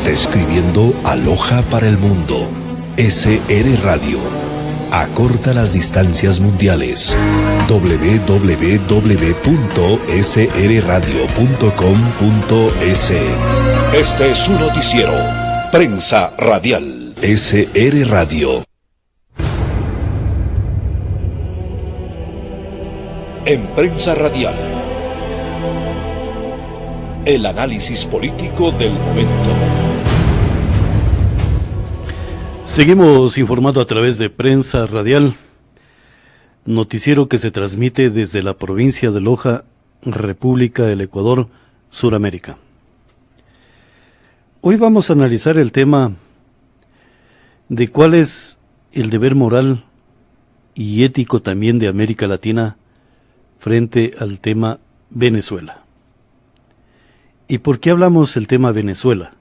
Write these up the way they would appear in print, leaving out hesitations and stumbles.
está escribiendo Aloha para el mundo. SR Radio. Acorta las distancias mundiales. www.srradio.com.es. Este es su noticiero. Prensa Radial. SR Radio. En Prensa Radial, el análisis político del momento. Seguimos informando a través de Prensa Radial, noticiero que se transmite desde la provincia de Loja, República del Ecuador, Suramérica. Hoy vamos a analizar el tema de cuál es el deber moral y ético también de América Latina frente al tema Venezuela. ¿Y por qué hablamos del tema Venezuela?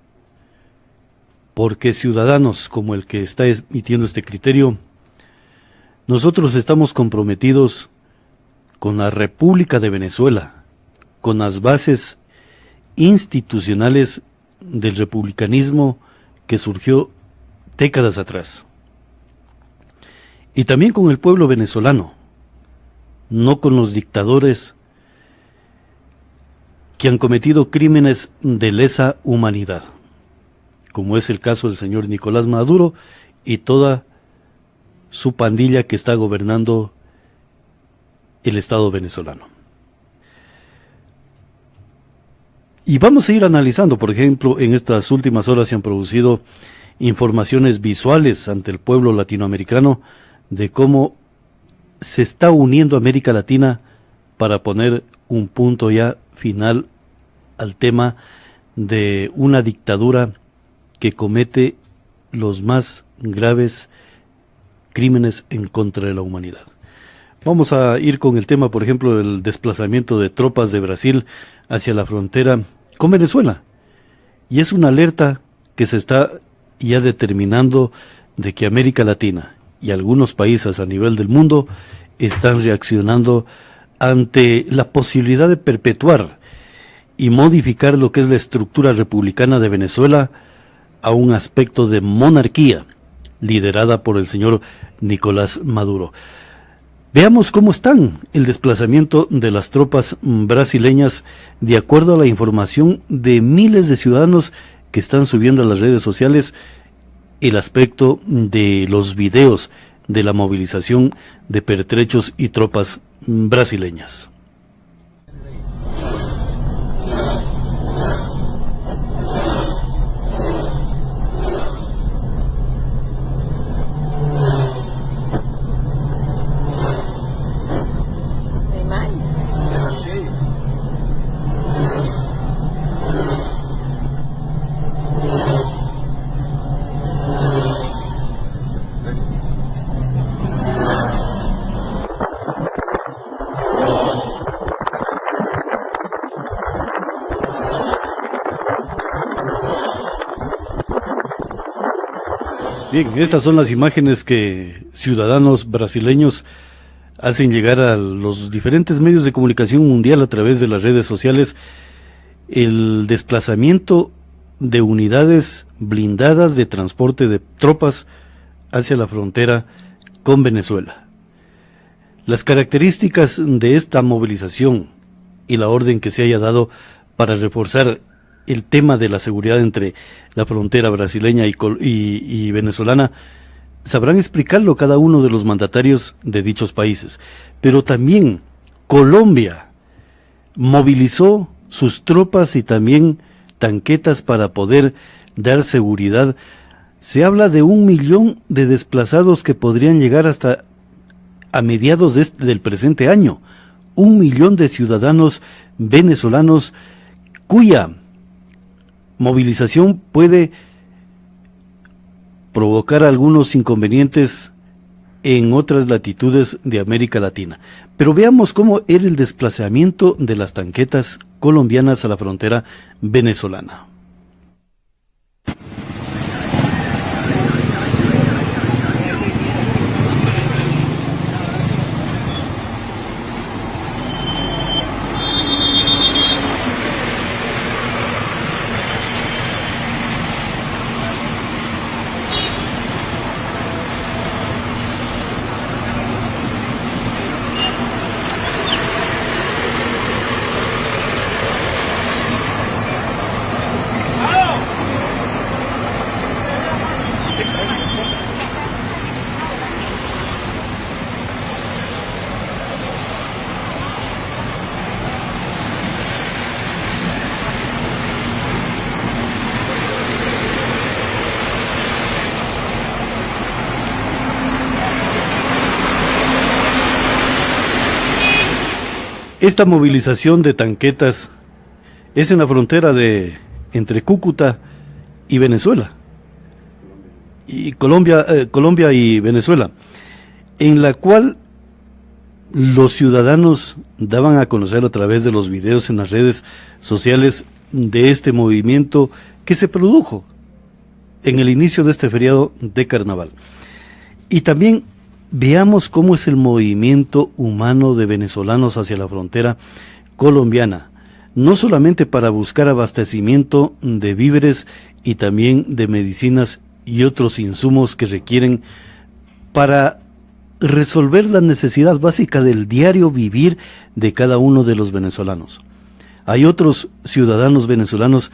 Porque ciudadanos como el que está emitiendo este criterio, nosotros estamos comprometidos con la República de Venezuela, con las bases institucionales del republicanismo que surgió décadas atrás. Y también con el pueblo venezolano, no con los dictadores que han cometido crímenes de lesa humanidad, como es el caso del señor Nicolás Maduro y toda su pandilla que está gobernando el Estado venezolano. Y vamos a ir analizando, por ejemplo, en estas últimas horas se han producido informaciones visuales ante el pueblo latinoamericano de cómo se está uniendo América Latina para poner un punto ya final al tema de una dictadura que comete los más graves crímenes en contra de la humanidad. Vamos a ir con el tema, por ejemplo, del desplazamiento de tropas de Brasil hacia la frontera con Venezuela. Y es una alerta que se está ya determinando de que América Latina y algunos países a nivel del mundo están reaccionando ante la posibilidad de perpetuar y modificar lo que es la estructura republicana de Venezuela a un aspecto de monarquía liderada por el señor Nicolás Maduro. Veamos cómo están el desplazamiento de las tropas brasileñas de acuerdo a la información de miles de ciudadanos que están subiendo a las redes sociales el aspecto de los videos de la movilización de pertrechos y tropas brasileñas. Bien, estas son las imágenes que ciudadanos brasileños hacen llegar a los diferentes medios de comunicación mundial a través de las redes sociales. El desplazamiento de unidades blindadas de transporte de tropas hacia la frontera con Venezuela. Las características de esta movilización y la orden que se haya dado para reforzar el tema de la seguridad entre la frontera brasileña y venezolana, sabrán explicarlo cada uno de los mandatarios de dichos países. Pero también Colombia movilizó sus tropas y también tanquetas para poder dar seguridad. Se habla de 1 millón de desplazados que podrían llegar hasta a mediados del presente año. 1 millón de ciudadanos venezolanos cuya movilización puede provocar algunos inconvenientes en otras latitudes de América Latina. Pero veamos cómo era el desplazamiento de las tanquetas colombianas a la frontera venezolana. Esta movilización de tanquetas es en la frontera entre Cúcuta y Venezuela, y Colombia y Venezuela, en la cual los ciudadanos daban a conocer a través de los videos en las redes sociales de este movimiento que se produjo en el inicio de este feriado de carnaval. Y también veamos cómo es el movimiento humano de venezolanos hacia la frontera colombiana, no solamente para buscar abastecimiento de víveres y también de medicinas y otros insumos que requieren para resolver la necesidad básica del diario vivir de cada uno de los venezolanos. Hay otros ciudadanos venezolanos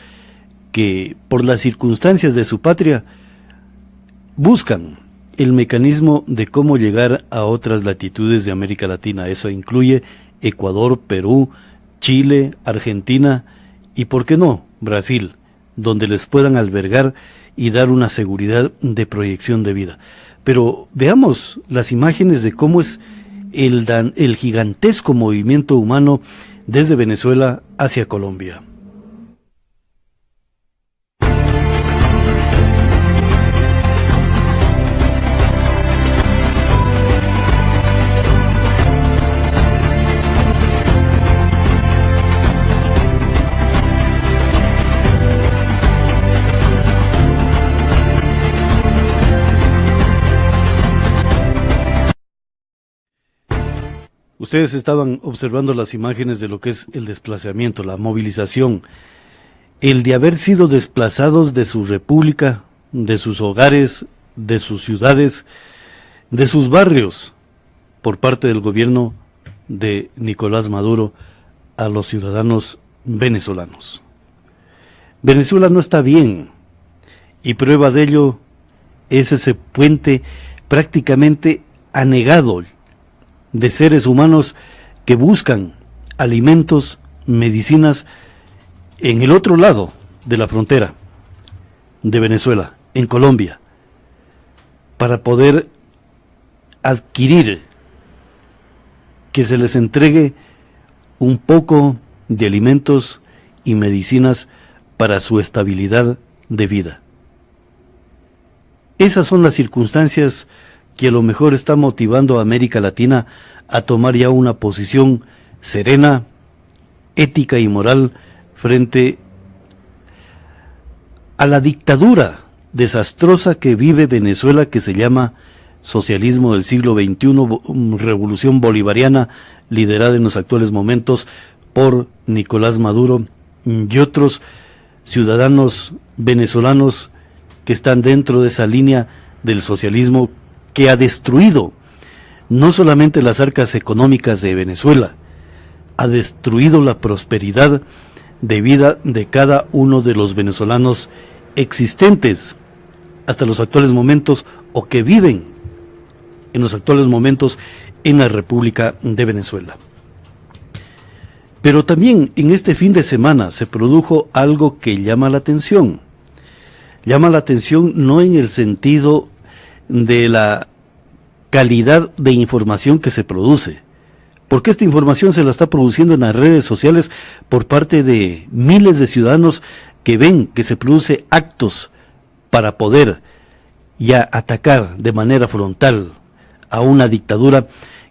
que, por las circunstancias de su patria, buscan el mecanismo de cómo llegar a otras latitudes de América Latina. Eso incluye Ecuador, Perú, Chile, Argentina y, ¿por qué no?, Brasil, donde les puedan albergar y dar una seguridad de proyección de vida. Pero veamos las imágenes de cómo es el gigantesco movimiento humano desde Venezuela hacia Colombia. Ustedes estaban observando las imágenes de lo que es el desplazamiento, la movilización, el de haber sido desplazados de su república, de sus hogares, de sus ciudades, de sus barrios, por parte del gobierno de Nicolás Maduro a los ciudadanos venezolanos. Venezuela no está bien, y prueba de ello es ese puente prácticamente anegado de seres humanos que buscan alimentos, medicinas en el otro lado de la frontera de Venezuela, en Colombia, para poder adquirir, que se les entregue un poco de alimentos y medicinas para su estabilidad de vida. Esas son las circunstancias que a lo mejor está motivando a América Latina a tomar ya una posición serena, ética y moral frente a la dictadura desastrosa que vive Venezuela, que se llama socialismo del siglo XXI, revolución bolivariana, liderada en los actuales momentos por Nicolás Maduro y otros ciudadanos venezolanos que están dentro de esa línea del socialismo que ha destruido no solamente las arcas económicas de Venezuela, ha destruido la prosperidad de vida de cada uno de los venezolanos existentes hasta los actuales momentos o que viven en los actuales momentos en la República de Venezuela. Pero también en este fin de semana se produjo algo que llama la atención. Llama la atención no en el sentido de la calidad de información que se produce, porque esta información se la está produciendo en las redes sociales por parte de miles de ciudadanos que ven que se produce actos para poder ya atacar de manera frontal a una dictadura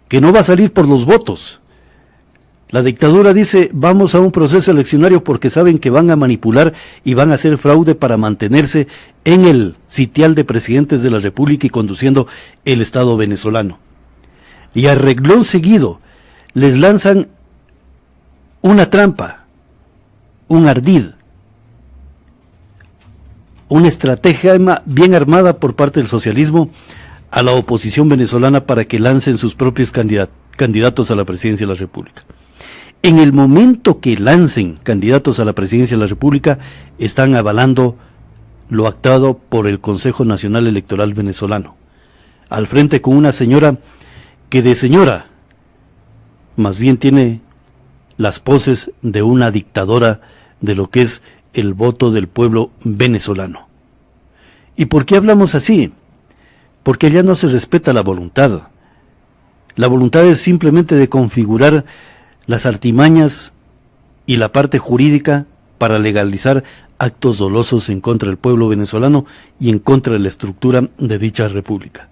que no va a salir por los votos. La dictadura dice, vamos a un proceso eleccionario porque saben que van a manipular y van a hacer fraude para mantenerse en el sitial de presidentes de la República y conduciendo el Estado venezolano. Y a renglón seguido les lanzan una trampa, un ardid, una estrategia bien armada por parte del socialismo a la oposición venezolana para que lancen sus propios candidatos a la presidencia de la República. En el momento que lancen candidatos a la presidencia de la República, están avalando lo actado por el Consejo Nacional Electoral venezolano, al frente con una señora que de señora más bien tiene las poses de una dictadora de lo que es el voto del pueblo venezolano. ¿Y por qué hablamos así? Porque allá no se respeta la voluntad. La voluntad es simplemente de configurar las artimañas y la parte jurídica para legalizar actos dolosos en contra del pueblo venezolano y en contra de la estructura de dicha república.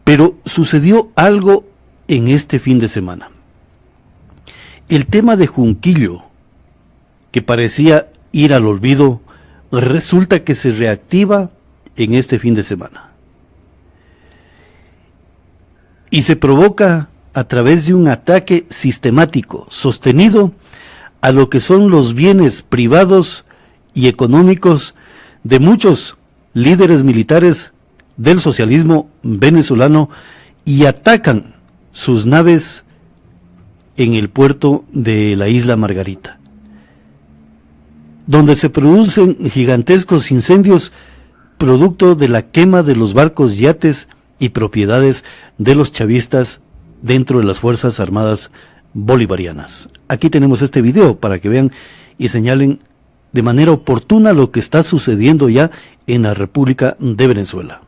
Pero sucedió algo en este fin de semana. El tema de Junquillo, que parecía ir al olvido, resulta que se reactiva en este fin de semana. Y se provoca a través de un ataque sistemático, sostenido, a lo que son los bienes privados y económicos de muchos líderes militares del socialismo venezolano, y atacan sus naves en el puerto de la isla Margarita, donde se producen gigantescos incendios producto de la quema de los barcos, yates y propiedades de los chavistas dentro de las Fuerzas Armadas Bolivarianas. Aquí tenemos este video para que vean y señalen de manera oportuna lo que está sucediendo ya en la República de Venezuela.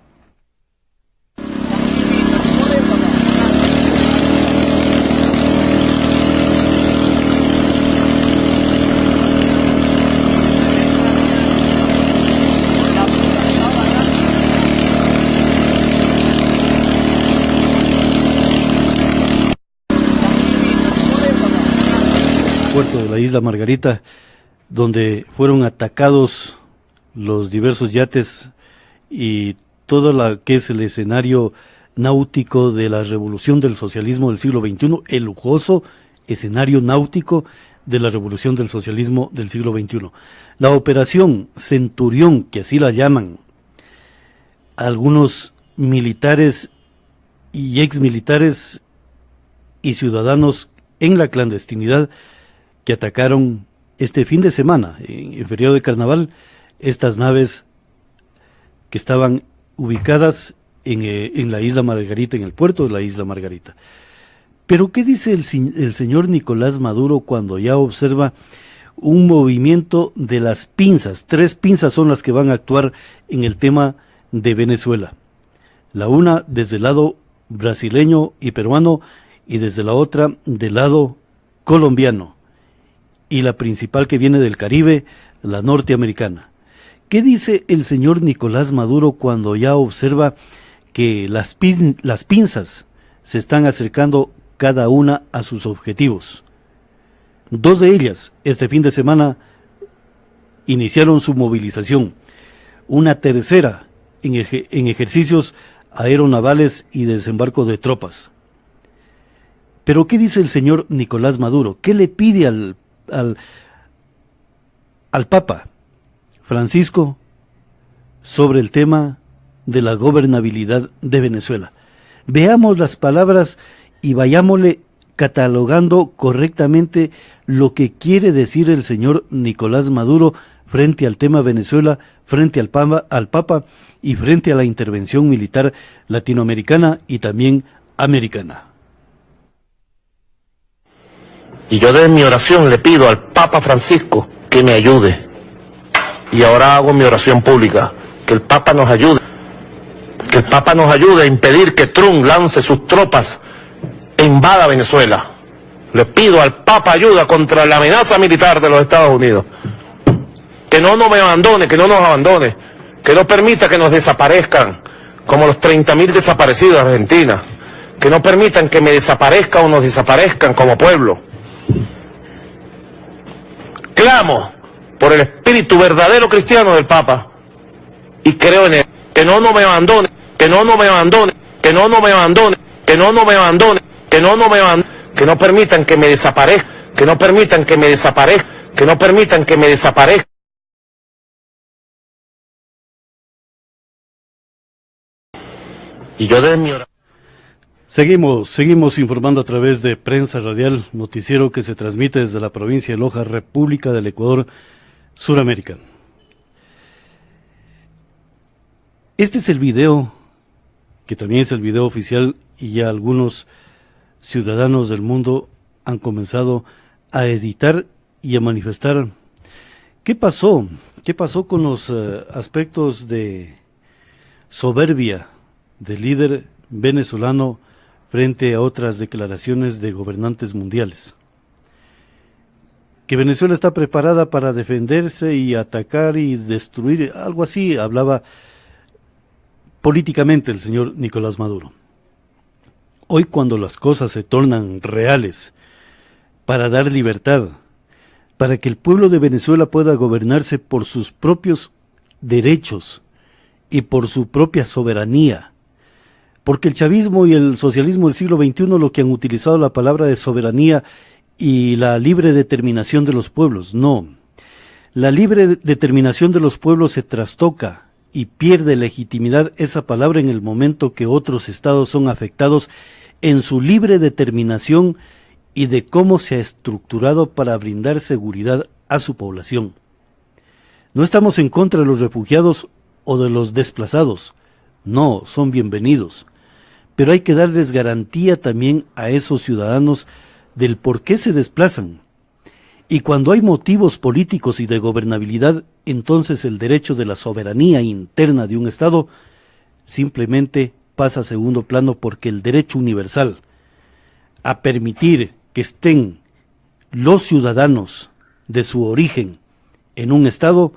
Puerto de la isla Margarita, donde fueron atacados los diversos yates y todo lo que es el escenario náutico de la revolución del socialismo del siglo XXI, el lujoso escenario náutico de la revolución del socialismo del siglo XXI. La operación Centurión, que así la llaman algunos militares y exmilitares y ciudadanos en la clandestinidad, que atacaron este fin de semana, en el periodo de carnaval, estas naves que estaban ubicadas en la isla Margarita, en el puerto de la isla Margarita. Pero ¿qué dice el señor Nicolás Maduro cuando ya observa un movimiento de las pinzas? 3 pinzas son las que van a actuar en el tema de Venezuela. La una desde el lado brasileño y peruano, y desde la otra del lado colombiano, y la principal que viene del Caribe, la norteamericana. ¿Qué dice el señor Nicolás Maduro cuando ya observa que las pinzas se están acercando cada una a sus objetivos? 2 de ellas, este fin de semana, iniciaron su movilización. Una tercera en ejercicios aeronavales y desembarco de tropas. Pero ¿qué dice el señor Nicolás Maduro? ¿Qué le pide al Papa Francisco sobre el tema de la gobernabilidad de Venezuela? Veamos las palabras y vayámosle catalogando correctamente lo que quiere decir el señor Nicolás Maduro frente al tema Venezuela, frente al Papa y frente a la intervención militar latinoamericana y también americana. Y yo desde mi oración le pido al Papa Francisco que me ayude. Y ahora hago mi oración pública, que el Papa nos ayude. Que el Papa nos ayude a impedir que Trump lance sus tropas e invada Venezuela. Le pido al Papa ayuda contra la amenaza militar de los Estados Unidos. Que no nos abandone, que no nos abandone. Que no permita que nos desaparezcan, como los 30.000 desaparecidos de Argentina. Que no permitan que me desaparezcan o nos desaparezcan como pueblo. Clamo por el espíritu verdadero cristiano del Papa y creo en él. Que no me abandone, que no me abandone, que no me abandone, que no me abandone, que no me abandone, que no permitan que me desaparezca, que no permitan que me desaparezca, que no permitan que me desaparezca. Y yo desde mi oración. Seguimos informando a través de Prensa Radial, noticiero que se transmite desde la provincia de Loja, República del Ecuador, Suramérica. Este es el video, que también es el video oficial, y ya algunos ciudadanos del mundo han comenzado a editar y a manifestar. ¿Qué pasó? ¿Qué pasó con los aspectos de soberbia del líder venezolano frente a otras declaraciones de gobernantes mundiales. Que Venezuela está preparada para defenderse y atacar y destruir, algo así hablaba políticamente el señor Nicolás Maduro. Hoy, cuando las cosas se tornan reales, para dar libertad, para que el pueblo de Venezuela pueda gobernarse por sus propios derechos y por su propia soberanía, porque el chavismo y el socialismo del siglo XXI lo que han utilizado la palabra de soberanía y la libre determinación de los pueblos. No, la libre determinación de los pueblos se trastoca y pierde legitimidad esa palabra en el momento que otros estados son afectados en su libre determinación y de cómo se ha estructurado para brindar seguridad a su población. No estamos en contra de los refugiados o de los desplazados, no, son bienvenidos, pero hay que darles garantía también a esos ciudadanos del por qué se desplazan. Y cuando hay motivos políticos y de gobernabilidad, entonces el derecho de la soberanía interna de un Estado simplemente pasa a segundo plano, porque el derecho universal a permitir que estén los ciudadanos de su origen en un Estado,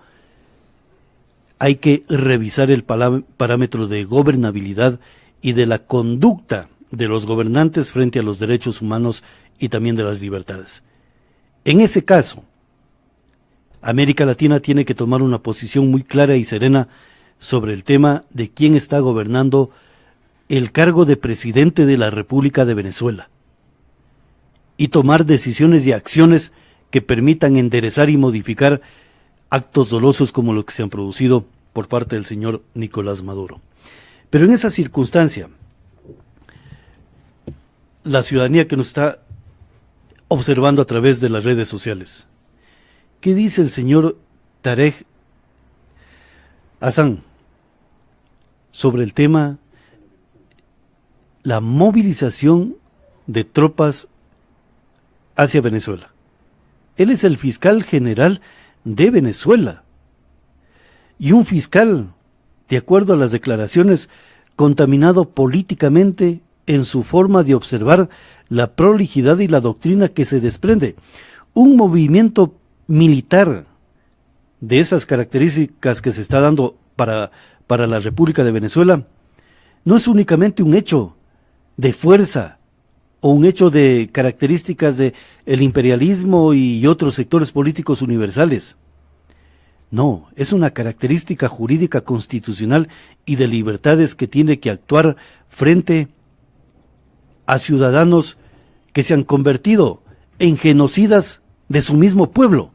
hay que revisar el parámetro de gobernabilidad y de la conducta de los gobernantes frente a los derechos humanos y también de las libertades. En ese caso, América Latina tiene que tomar una posición muy clara y serena sobre el tema de quién está gobernando el cargo de presidente de la República de Venezuela y tomar decisiones y acciones que permitan enderezar y modificar actos dolosos como los que se han producido por parte del señor Nicolás Maduro. Pero en esa circunstancia, la ciudadanía que nos está observando a través de las redes sociales, ¿qué dice el señor Tarek Hassan sobre el tema, la movilización de tropas hacia Venezuela? Él es el fiscal general de Venezuela, y un fiscal, de acuerdo a las declaraciones, contaminado políticamente en su forma de observar la prolijidad y la doctrina que se desprende. Un movimiento militar de esas características que se está dando para la República de Venezuela no es únicamente un hecho de fuerza o un hecho de características de el imperialismo y otros sectores políticos universales. No, es una característica jurídica constitucional y de libertades que tiene que actuar frente a ciudadanos que se han convertido en genocidas de su mismo pueblo.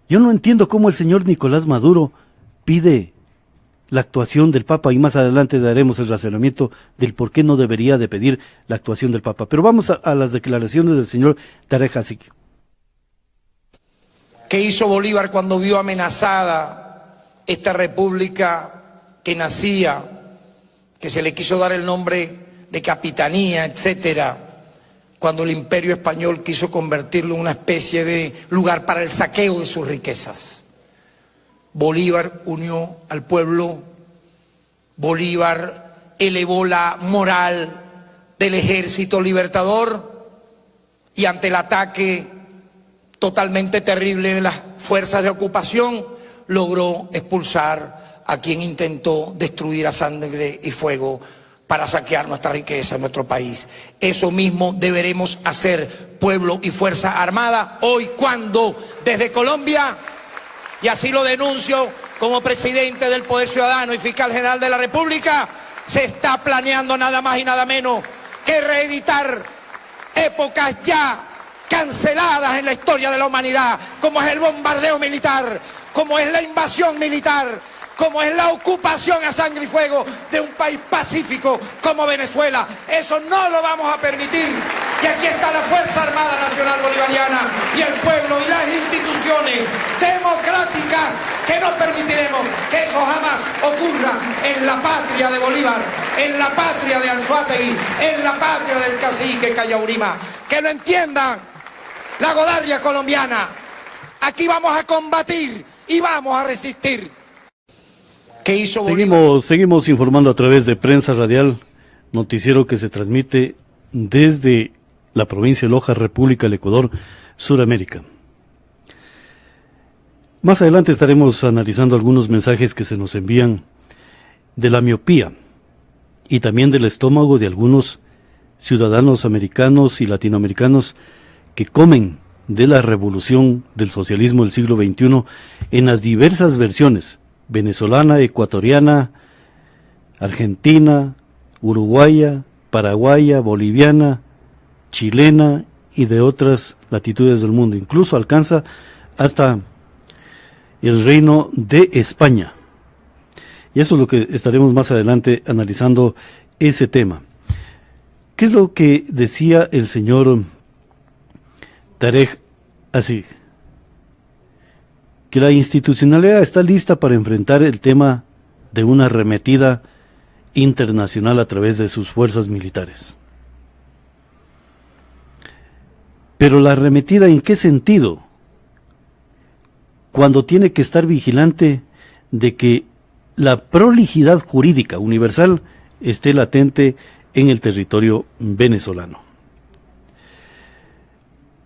Yo no entiendo cómo el señor Nicolás Maduro pide la actuación del Papa, y más adelante daremos el razonamiento del por qué no debería de pedir la actuación del Papa. Pero vamos a las declaraciones del señor Tarek Hassan. ¿Qué hizo Bolívar cuando vio amenazada esta república que nacía, que se le quiso dar el nombre de capitanía, etcétera, cuando el Imperio Español quiso convertirlo en una especie de lugar para el saqueo de sus riquezas? Bolívar unió al pueblo, Bolívar elevó la moral del ejército libertador, y ante el ataque totalmente terrible de las fuerzas de ocupación, logró expulsar a quien intentó destruir a sangre y fuego para saquear nuestra riqueza en nuestro país. Eso mismo deberemos hacer, pueblo y Fuerza Armada, hoy, cuando desde Colombia, y así lo denuncio como presidente del Poder Ciudadano y fiscal general de la República, se está planeando nada más y nada menos que reeditar épocas ya canceladas en la historia de la humanidad, como es el bombardeo militar, como es la invasión militar, como es la ocupación a sangre y fuego de un país pacífico como Venezuela. Eso no lo vamos a permitir. Y aquí está la Fuerza Armada Nacional Bolivariana y el pueblo y las instituciones democráticas que no permitiremos que eso jamás ocurra en la patria de Bolívar, en la patria de Anzoátegui, en la patria del cacique Cayaurima. Que lo entiendan la Godarria colombiana. Aquí vamos a combatir y vamos a resistir. Seguimos informando a través de Prensa Radial noticiero que se transmite desde la provincia de Loja, República del Ecuador, Suramérica. Más adelante estaremos analizando algunos mensajes que se nos envían de la miopía y también del estómago de algunos ciudadanos americanos y latinoamericanos que comen de la revolución del socialismo del siglo XXI en las diversas versiones: venezolana, ecuatoriana, argentina, uruguaya, paraguaya, boliviana, chilena y de otras latitudes del mundo. Incluso alcanza hasta el Reino de España. Y eso es lo que estaremos más adelante analizando, ese tema. ¿Qué es lo que decía el señor Tarek así? Que la institucionalidad está lista para enfrentar el tema de una arremetida internacional a través de sus fuerzas militares. Pero la arremetida, ¿en qué sentido? Cuando tiene que estar vigilante de que la prolijidad jurídica universal esté latente en el territorio venezolano.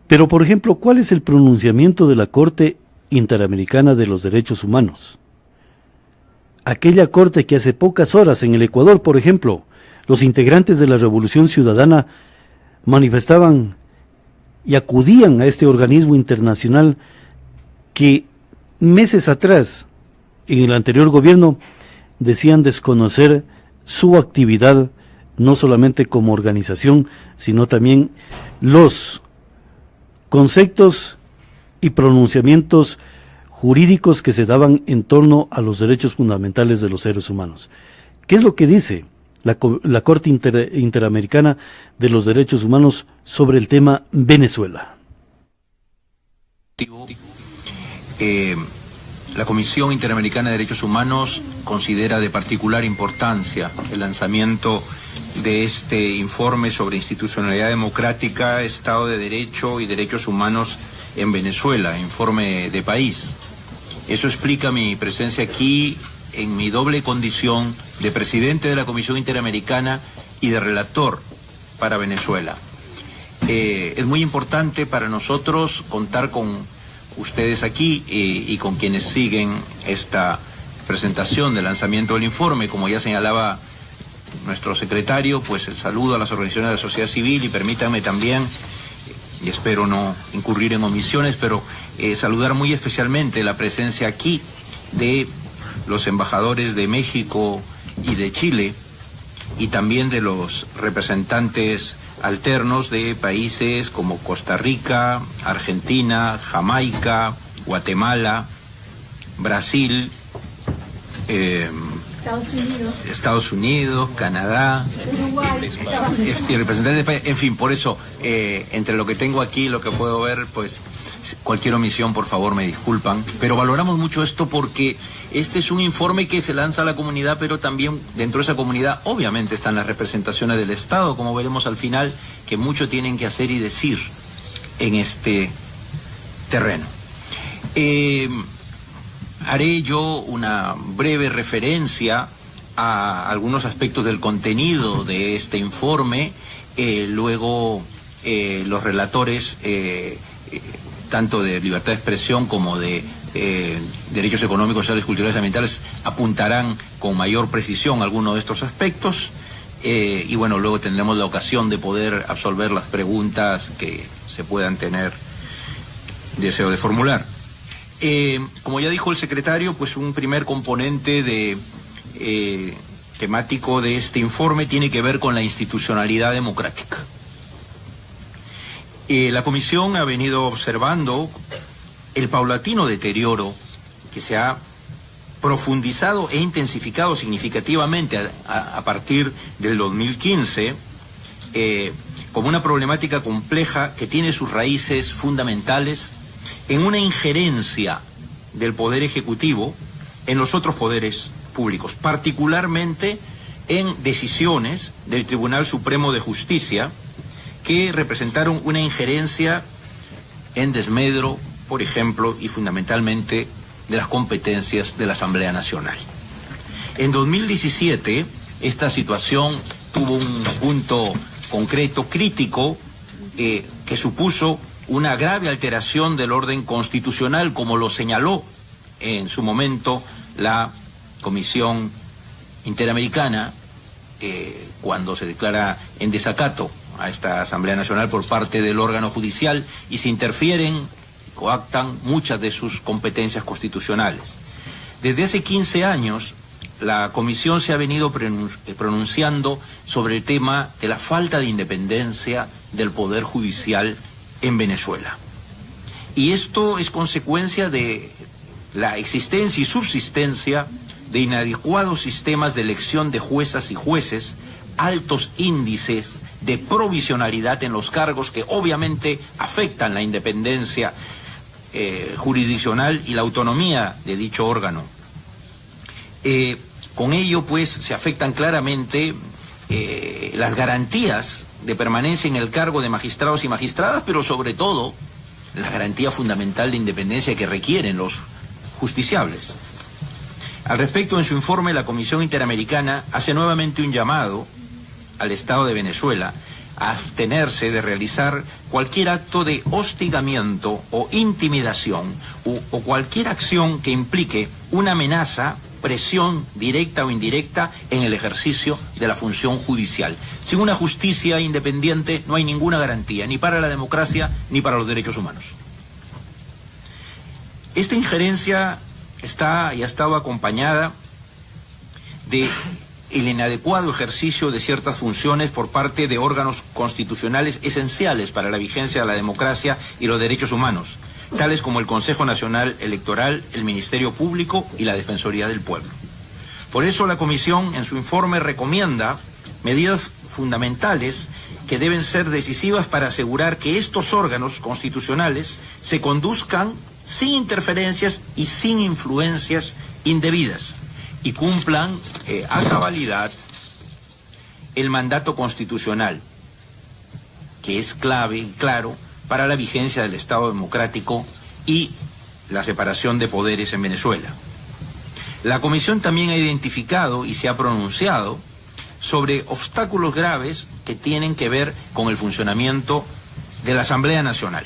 Pero, por ejemplo, ¿cuál es el pronunciamiento de la Corte Interamericana de los Derechos Humanos? Aquella corte que hace pocas horas en el Ecuador, por ejemplo, los integrantes de la Revolución Ciudadana manifestaban y acudían a este organismo internacional que meses atrás, en el anterior gobierno, decían desconocer su actividad, no solamente como organización, sino también los conceptos y pronunciamientos jurídicos que se daban en torno a los derechos fundamentales de los seres humanos. ¿Qué es lo que dice la Corte Interamericana de los Derechos Humanos sobre el tema Venezuela? La Comisión Interamericana de Derechos Humanos considera de particular importancia el lanzamiento de este informe sobre institucionalidad democrática, Estado de Derecho y derechos humanos en Venezuela, informe de país. Eso explica mi presencia aquí en mi doble condición de presidente de la Comisión Interamericana y de relator para Venezuela. Es muy importante para nosotros contar con ustedes aquí y con quienes siguen esta presentación del lanzamiento del informe. Como ya señalaba nuestro secretario, pues el saludo a las organizaciones de la sociedad civil, y permítanme también, y espero no incurrir en omisiones, pero saludar muy especialmente la presencia aquí de los embajadores de México y de Chile, y también de los representantes alternos de países como Costa Rica, Argentina, Jamaica, Guatemala, Brasil, Estados Unidos, Canadá, y representantes de España. En fin, por eso, entre lo que tengo aquí y lo que puedo ver, pues cualquier omisión, por favor, me disculpan. Pero valoramos mucho esto porque este es un informe que se lanza a la comunidad, pero también dentro de esa comunidad obviamente están las representaciones del Estado, como veremos al final, que mucho tienen que hacer y decir en este terreno. Haré yo una breve referencia a algunos aspectos del contenido de este informe, luego los relatores, tanto de libertad de expresión como de derechos económicos, sociales, culturales y ambientales, apuntarán con mayor precisión algunos de estos aspectos, y bueno, luego tendremos la ocasión de poder absolver las preguntas que se puedan tener deseo de formular. Como ya dijo el secretario, pues un primer componente temático de este informe tiene que ver con la institucionalidad democrática. La Comisión ha venido observando el paulatino deterioro que se ha profundizado e intensificado significativamente a partir del 2015 como una problemática compleja que tiene sus raíces fundamentales en una injerencia del Poder Ejecutivo en los otros poderes públicos, particularmente en decisiones del Tribunal Supremo de Justicia que representaron una injerencia en desmedro, por ejemplo, y fundamentalmente de las competencias de la Asamblea Nacional. En 2017, esta situación tuvo un punto concreto, crítico, que supuso una grave alteración del orden constitucional, como lo señaló en su momento la Comisión Interamericana, cuando se declara en desacato a esta Asamblea Nacional por parte del órgano judicial y se interfieren, coactan muchas de sus competencias constitucionales. Desde hace 15 años, la Comisión se ha venido pronunciando sobre el tema de la falta de independencia del Poder Judicial en Venezuela. Y esto es consecuencia de la existencia y subsistencia de inadecuados sistemas de elección de juezas y jueces, altos índices de provisionalidad en los cargos que obviamente afectan la independencia jurisdiccional y la autonomía de dicho órgano. Con ello, pues, se afectan claramente las garantías de permanencia en el cargo de magistrados y magistradas, pero sobre todo la garantía fundamental de independencia que requieren los justiciables. Al respecto, en su informe, la Comisión Interamericana hace nuevamente un llamado al Estado de Venezuela a abstenerse de realizar cualquier acto de hostigamiento o intimidación o cualquier acción que implique una amenaza, presión directa o indirecta en el ejercicio de la función judicial. Sin una justicia independiente no hay ninguna garantía, ni para la democracia ni para los derechos humanos. Esta injerencia está y ha estado acompañada de el inadecuado ejercicio de ciertas funciones por parte de órganos constitucionales esenciales para la vigencia de la democracia y los derechos humanos, tales como el Consejo Nacional Electoral, el Ministerio Público y la Defensoría del Pueblo. Por eso la Comisión en su informe recomienda medidas fundamentales que deben ser decisivas para asegurar que estos órganos constitucionales se conduzcan sin interferencias y sin influencias indebidas y cumplan a cabalidad el mandato constitucional, que es clave y claro para la vigencia del Estado democrático y la separación de poderes en Venezuela. La Comisión también ha identificado y se ha pronunciado sobre obstáculos graves que tienen que ver con el funcionamiento de la Asamblea Nacional,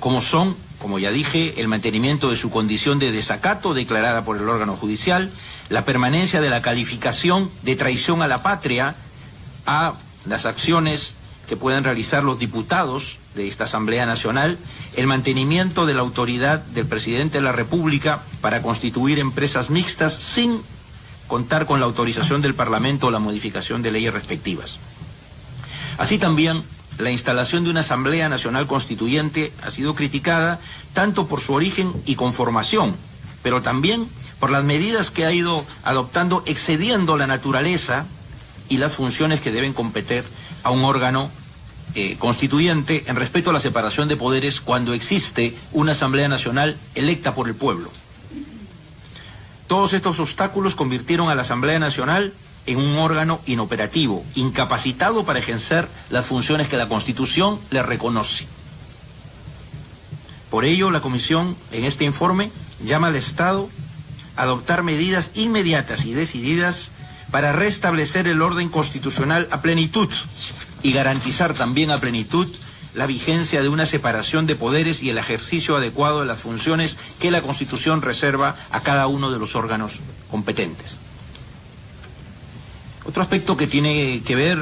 como son, como ya dije, el mantenimiento de su condición de desacato declarada por el órgano judicial, la permanencia de la calificación de traición a la patria a las acciones que pueden realizar los diputados de esta Asamblea Nacional, el mantenimiento de la autoridad del presidente de la República para constituir empresas mixtas sin contar con la autorización del Parlamento o la modificación de leyes respectivas. Así también, la instalación de una Asamblea Nacional Constituyente ha sido criticada tanto por su origen y conformación, pero también por las medidas que ha ido adoptando excediendo la naturaleza y las funciones que deben competir a un órgano constituyente en respeto a la separación de poderes cuando existe una Asamblea Nacional electa por el pueblo. Todos estos obstáculos convirtieron a la Asamblea Nacional en un órgano inoperativo, incapacitado para ejercer las funciones que la Constitución le reconoce. Por ello, la Comisión, en este informe, llama al Estado a adoptar medidas inmediatas y decididas para restablecer el orden constitucional a plenitud y garantizar también a plenitud la vigencia de una separación de poderes y el ejercicio adecuado de las funciones que la Constitución reserva a cada uno de los órganos competentes. Otro aspecto que tiene que ver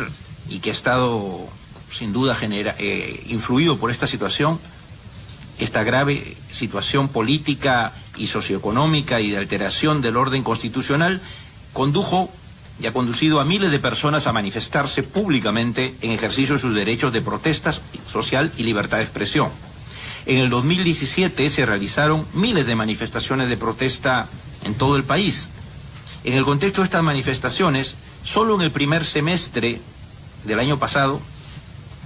y que ha estado sin duda influido por esta situación, esta grave situación política y socioeconómica y de alteración del orden constitucional, condujo y ha conducido a miles de personas a manifestarse públicamente en ejercicio de sus derechos de protesta social y libertad de expresión. En el 2017 se realizaron miles de manifestaciones de protesta en todo el país. En el contexto de estas manifestaciones, solo en el primer semestre del año pasado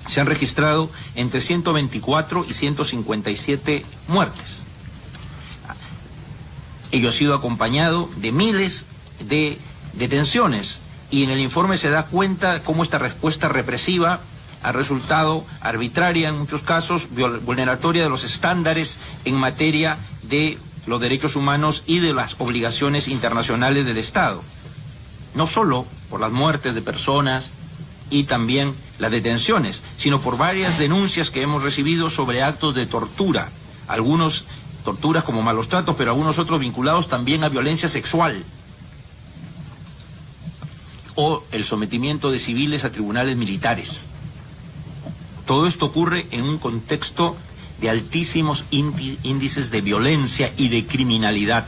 se han registrado entre 124 y 157 muertes. Ello ha sido acompañado de miles de detenciones y en el informe se da cuenta cómo esta respuesta represiva ha resultado arbitraria en muchos casos, vulneratoria de los estándares en materia de los derechos humanos y de las obligaciones internacionales del Estado. No solo por las muertes de personas y también las detenciones, sino por varias denuncias que hemos recibido sobre actos de tortura, algunos torturas como malos tratos, pero algunos otros vinculados también a violencia sexual, o el sometimiento de civiles a tribunales militares. Todo esto ocurre en un contexto de altísimos índices de violencia y de criminalidad,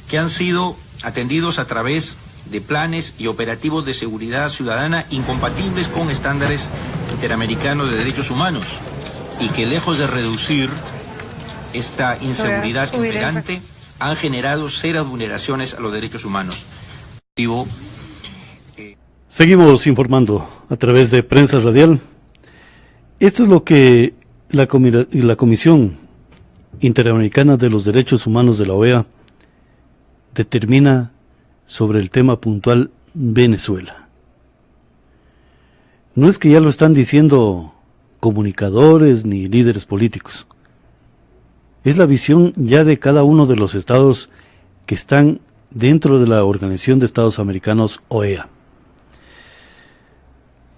que han sido atendidos a través de planes y operativos de seguridad ciudadana incompatibles con estándares interamericanos de derechos humanos, y que lejos de reducir esta inseguridad imperante, han generado serias vulneraciones a los derechos humanos. Seguimos informando a través de Prensa Radial. Esto es lo que la Comisión Interamericana de los Derechos Humanos de la OEA determina sobre el tema puntual Venezuela. No es que ya lo están diciendo comunicadores ni líderes políticos. Es la visión ya de cada uno de los estados que están dentro de la Organización de Estados Americanos, OEA.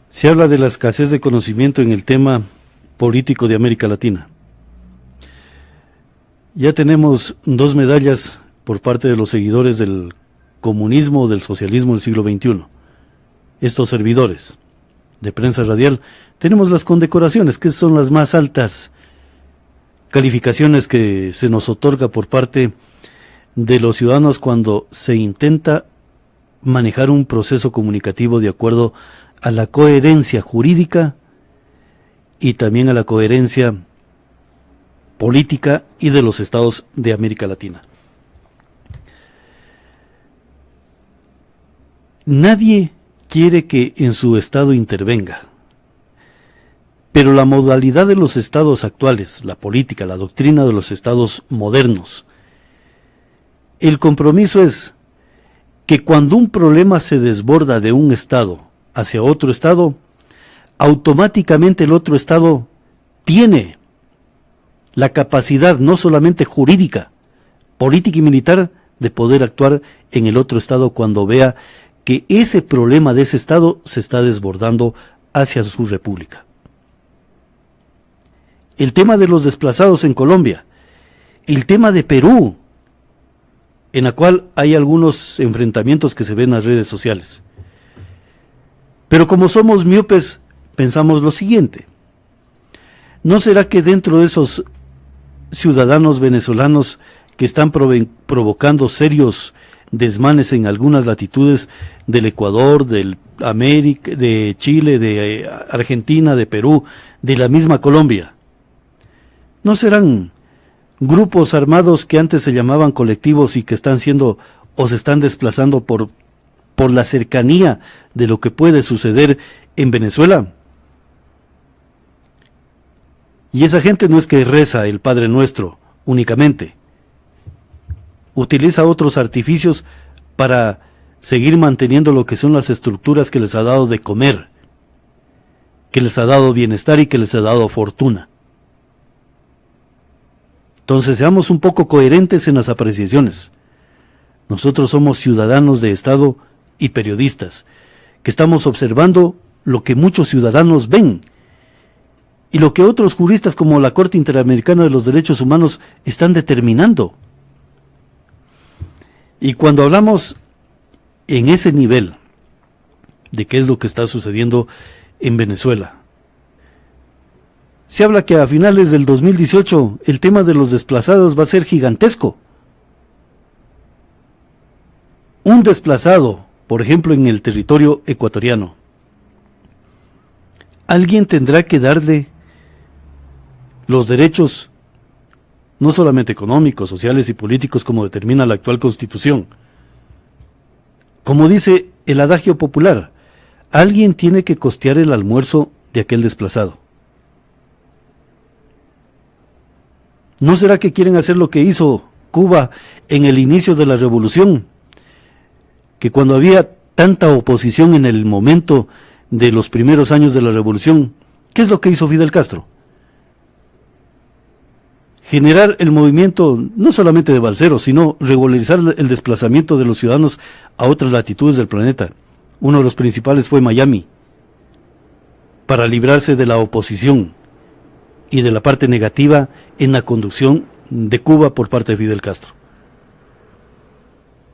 Se habla de la escasez de conocimiento en el tema político de América Latina. Ya tenemos 2 medallas por parte de los seguidores del comunismo o del socialismo del siglo XXI. Estos servidores de Prensa Radial, tenemos las condecoraciones, que son las más altas calificaciones que se nos otorga por parte de los ciudadanos cuando se intenta manejar un proceso comunicativo de acuerdo a la coherencia jurídica y también a la coherencia política y de los estados de América Latina. Nadie quiere que en su estado intervenga, pero la modalidad de los estados actuales, la política, la doctrina de los estados modernos, el compromiso es que cuando un problema se desborda de un estado hacia otro estado, automáticamente el otro estado tiene la capacidad no solamente jurídica, política y militar de poder actuar en el otro estado cuando vea que ese problema de ese estado se está desbordando hacia su república. El tema de los desplazados en Colombia, el tema de Perú, en la cual hay algunos enfrentamientos que se ven en las redes sociales. Pero como somos miopes, pensamos lo siguiente: ¿no será que dentro de esos ciudadanos venezolanos que están provocando serios desmanes en algunas latitudes del Ecuador, del América, de Chile, de Argentina, de Perú, de la misma Colombia, no serán grupos armados que antes se llamaban colectivos y que están siendo o se están desplazando por la cercanía de lo que puede suceder en Venezuela? Y esa gente no es que reza el Padre Nuestro únicamente, utiliza otros artificios para seguir manteniendo lo que son las estructuras que les ha dado de comer, que les ha dado bienestar y que les ha dado fortuna. Entonces seamos un poco coherentes en las apreciaciones. Nosotros somos ciudadanos de Estado y periodistas, que estamos observando lo que muchos ciudadanos ven y lo que otros juristas como la Corte Interamericana de los Derechos Humanos están determinando. Y cuando hablamos en ese nivel de qué es lo que está sucediendo en Venezuela, se habla que a finales del 2018 el tema de los desplazados va a ser gigantesco. Un desplazado, por ejemplo, en el territorio ecuatoriano, alguien tendrá que darle los derechos, no solamente económicos, sociales y políticos como determina la actual Constitución. Como dice el adagio popular, alguien tiene que costear el almuerzo de aquel desplazado. ¿No será que quieren hacer lo que hizo Cuba en el inicio de la revolución? Que cuando había tanta oposición en el momento de los primeros años de la revolución, ¿qué es lo que hizo Fidel Castro? Generar el movimiento no solamente de balseros, sino regularizar el desplazamiento de los ciudadanos a otras latitudes del planeta. Uno de los principales fue Miami. para librarse de la oposición y de la parte negativa en la conducción de Cuba por parte de Fidel Castro.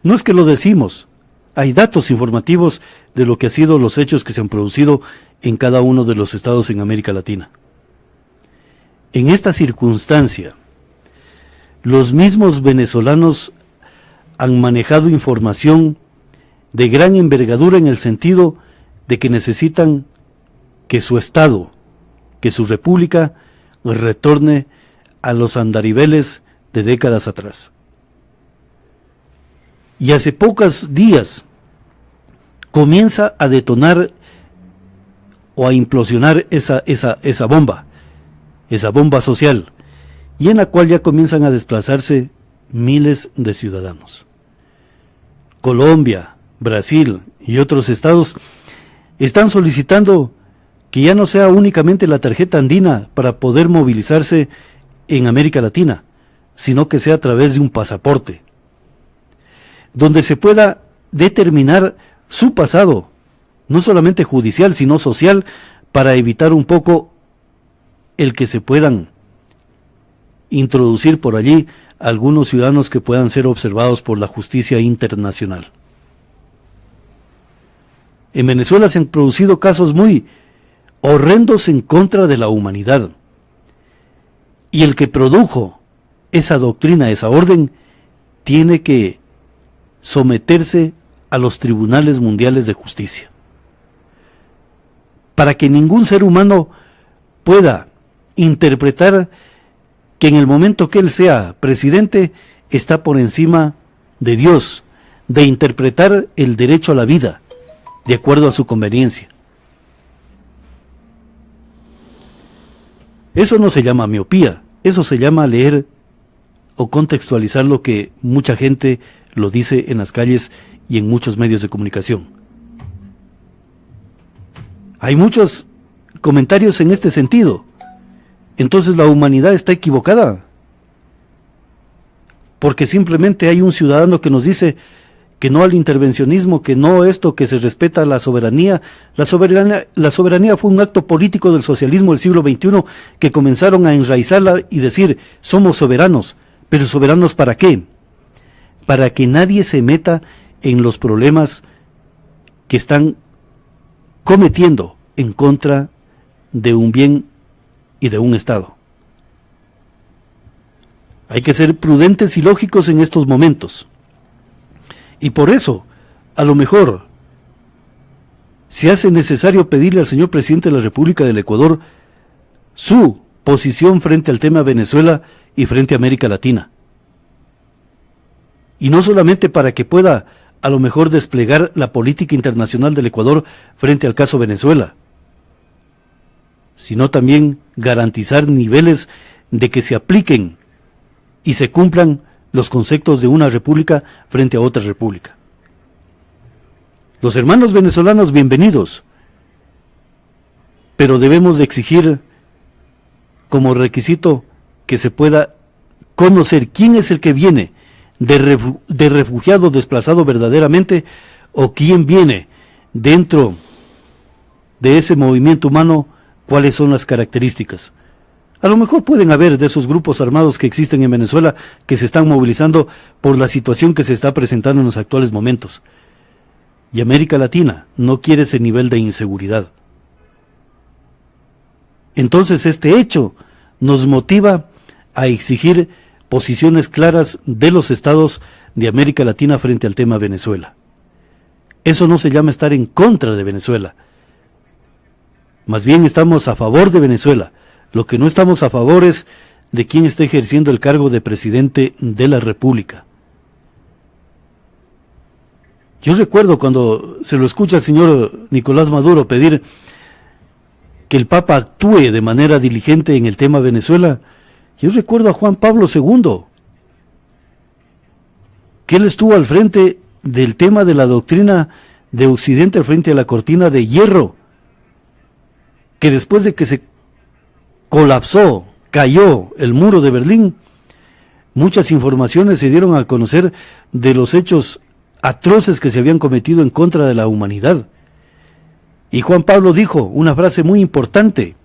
No es que lo decimos, hay datos informativos de lo que han sido los hechos que se han producido en cada uno de los estados en América Latina. En esta circunstancia, los mismos venezolanos han manejado información de gran envergadura en el sentido de que necesitan que su estado, que su república, retorne a los andariveles de décadas atrás. Y hace pocos días comienza a detonar o a implosionar esa bomba social, y en la cual ya comienzan a desplazarse miles de ciudadanos. Colombia, Brasil y otros estados están solicitando que ya no sea únicamente la tarjeta andina para poder movilizarse en América Latina, sino que sea a través de un pasaporte, donde se pueda determinar su pasado, no solamente judicial, sino social, para evitar un poco el que se puedan introducir por allí algunos ciudadanos que puedan ser observados por la justicia internacional. En Venezuela se han producido casos muy horrendos en contra de la humanidad, y el que produjo esa doctrina, esa orden, tiene que someterse a los tribunales mundiales de justicia, para que ningún ser humano pueda interpretar que en el momento que él sea presidente está por encima de Dios, de interpretar el derecho a la vida de acuerdo a su conveniencia. Eso no se llama miopía, eso se llama leer o contextualizar lo que mucha gente lo dice en las calles y en muchos medios de comunicación. Hay muchos comentarios en este sentido. Entonces la humanidad está equivocada, porque simplemente hay un ciudadano que nos dice que no al intervencionismo, que no esto, que se respeta la soberanía. La soberanía fue un acto político del socialismo del siglo XXI que comenzaron a enraizarla y decir, somos soberanos, pero ¿soberanos para qué? Para que nadie se meta en los problemas que están cometiendo en contra de un bien y de un Estado. Hay que ser prudentes y lógicos en estos momentos. Y por eso, a lo mejor, se hace necesario pedirle al señor presidente de la República del Ecuador su posición frente al tema Venezuela y frente a América Latina. Y no solamente para que pueda, a lo mejor, desplegar la política internacional del Ecuador frente al caso Venezuela, sino también garantizar niveles de que se apliquen y se cumplan los conceptos de una república frente a otra república. Los hermanos venezolanos, bienvenidos, pero debemos de exigir como requisito que se pueda conocer quién es el que viene de refugiado desplazado verdaderamente, o quién viene dentro de ese movimiento humano, cuáles son las características. A lo mejor pueden haber de esos grupos armados que existen en Venezuela que se están movilizando por la situación que se está presentando en los actuales momentos. Y América Latina no quiere ese nivel de inseguridad. Entonces este hecho nos motiva a exigir posiciones claras de los estados de América Latina frente al tema Venezuela. Eso no se llama estar en contra de Venezuela. Más bien estamos a favor de Venezuela. Lo que no estamos a favor es de quien está ejerciendo el cargo de presidente de la República. Yo recuerdo cuando se lo escucha al señor Nicolás Maduro pedir que el Papa actúe de manera diligente en el tema Venezuela. Yo recuerdo a Juan Pablo II, que él estuvo al frente del tema de la doctrina de Occidente frente a la cortina de hierro, que después de que se cayó el muro de Berlín, muchas informaciones se dieron a conocer de los hechos atroces que se habían cometido en contra de la humanidad. Y Juan Pablo dijo una frase muy importante: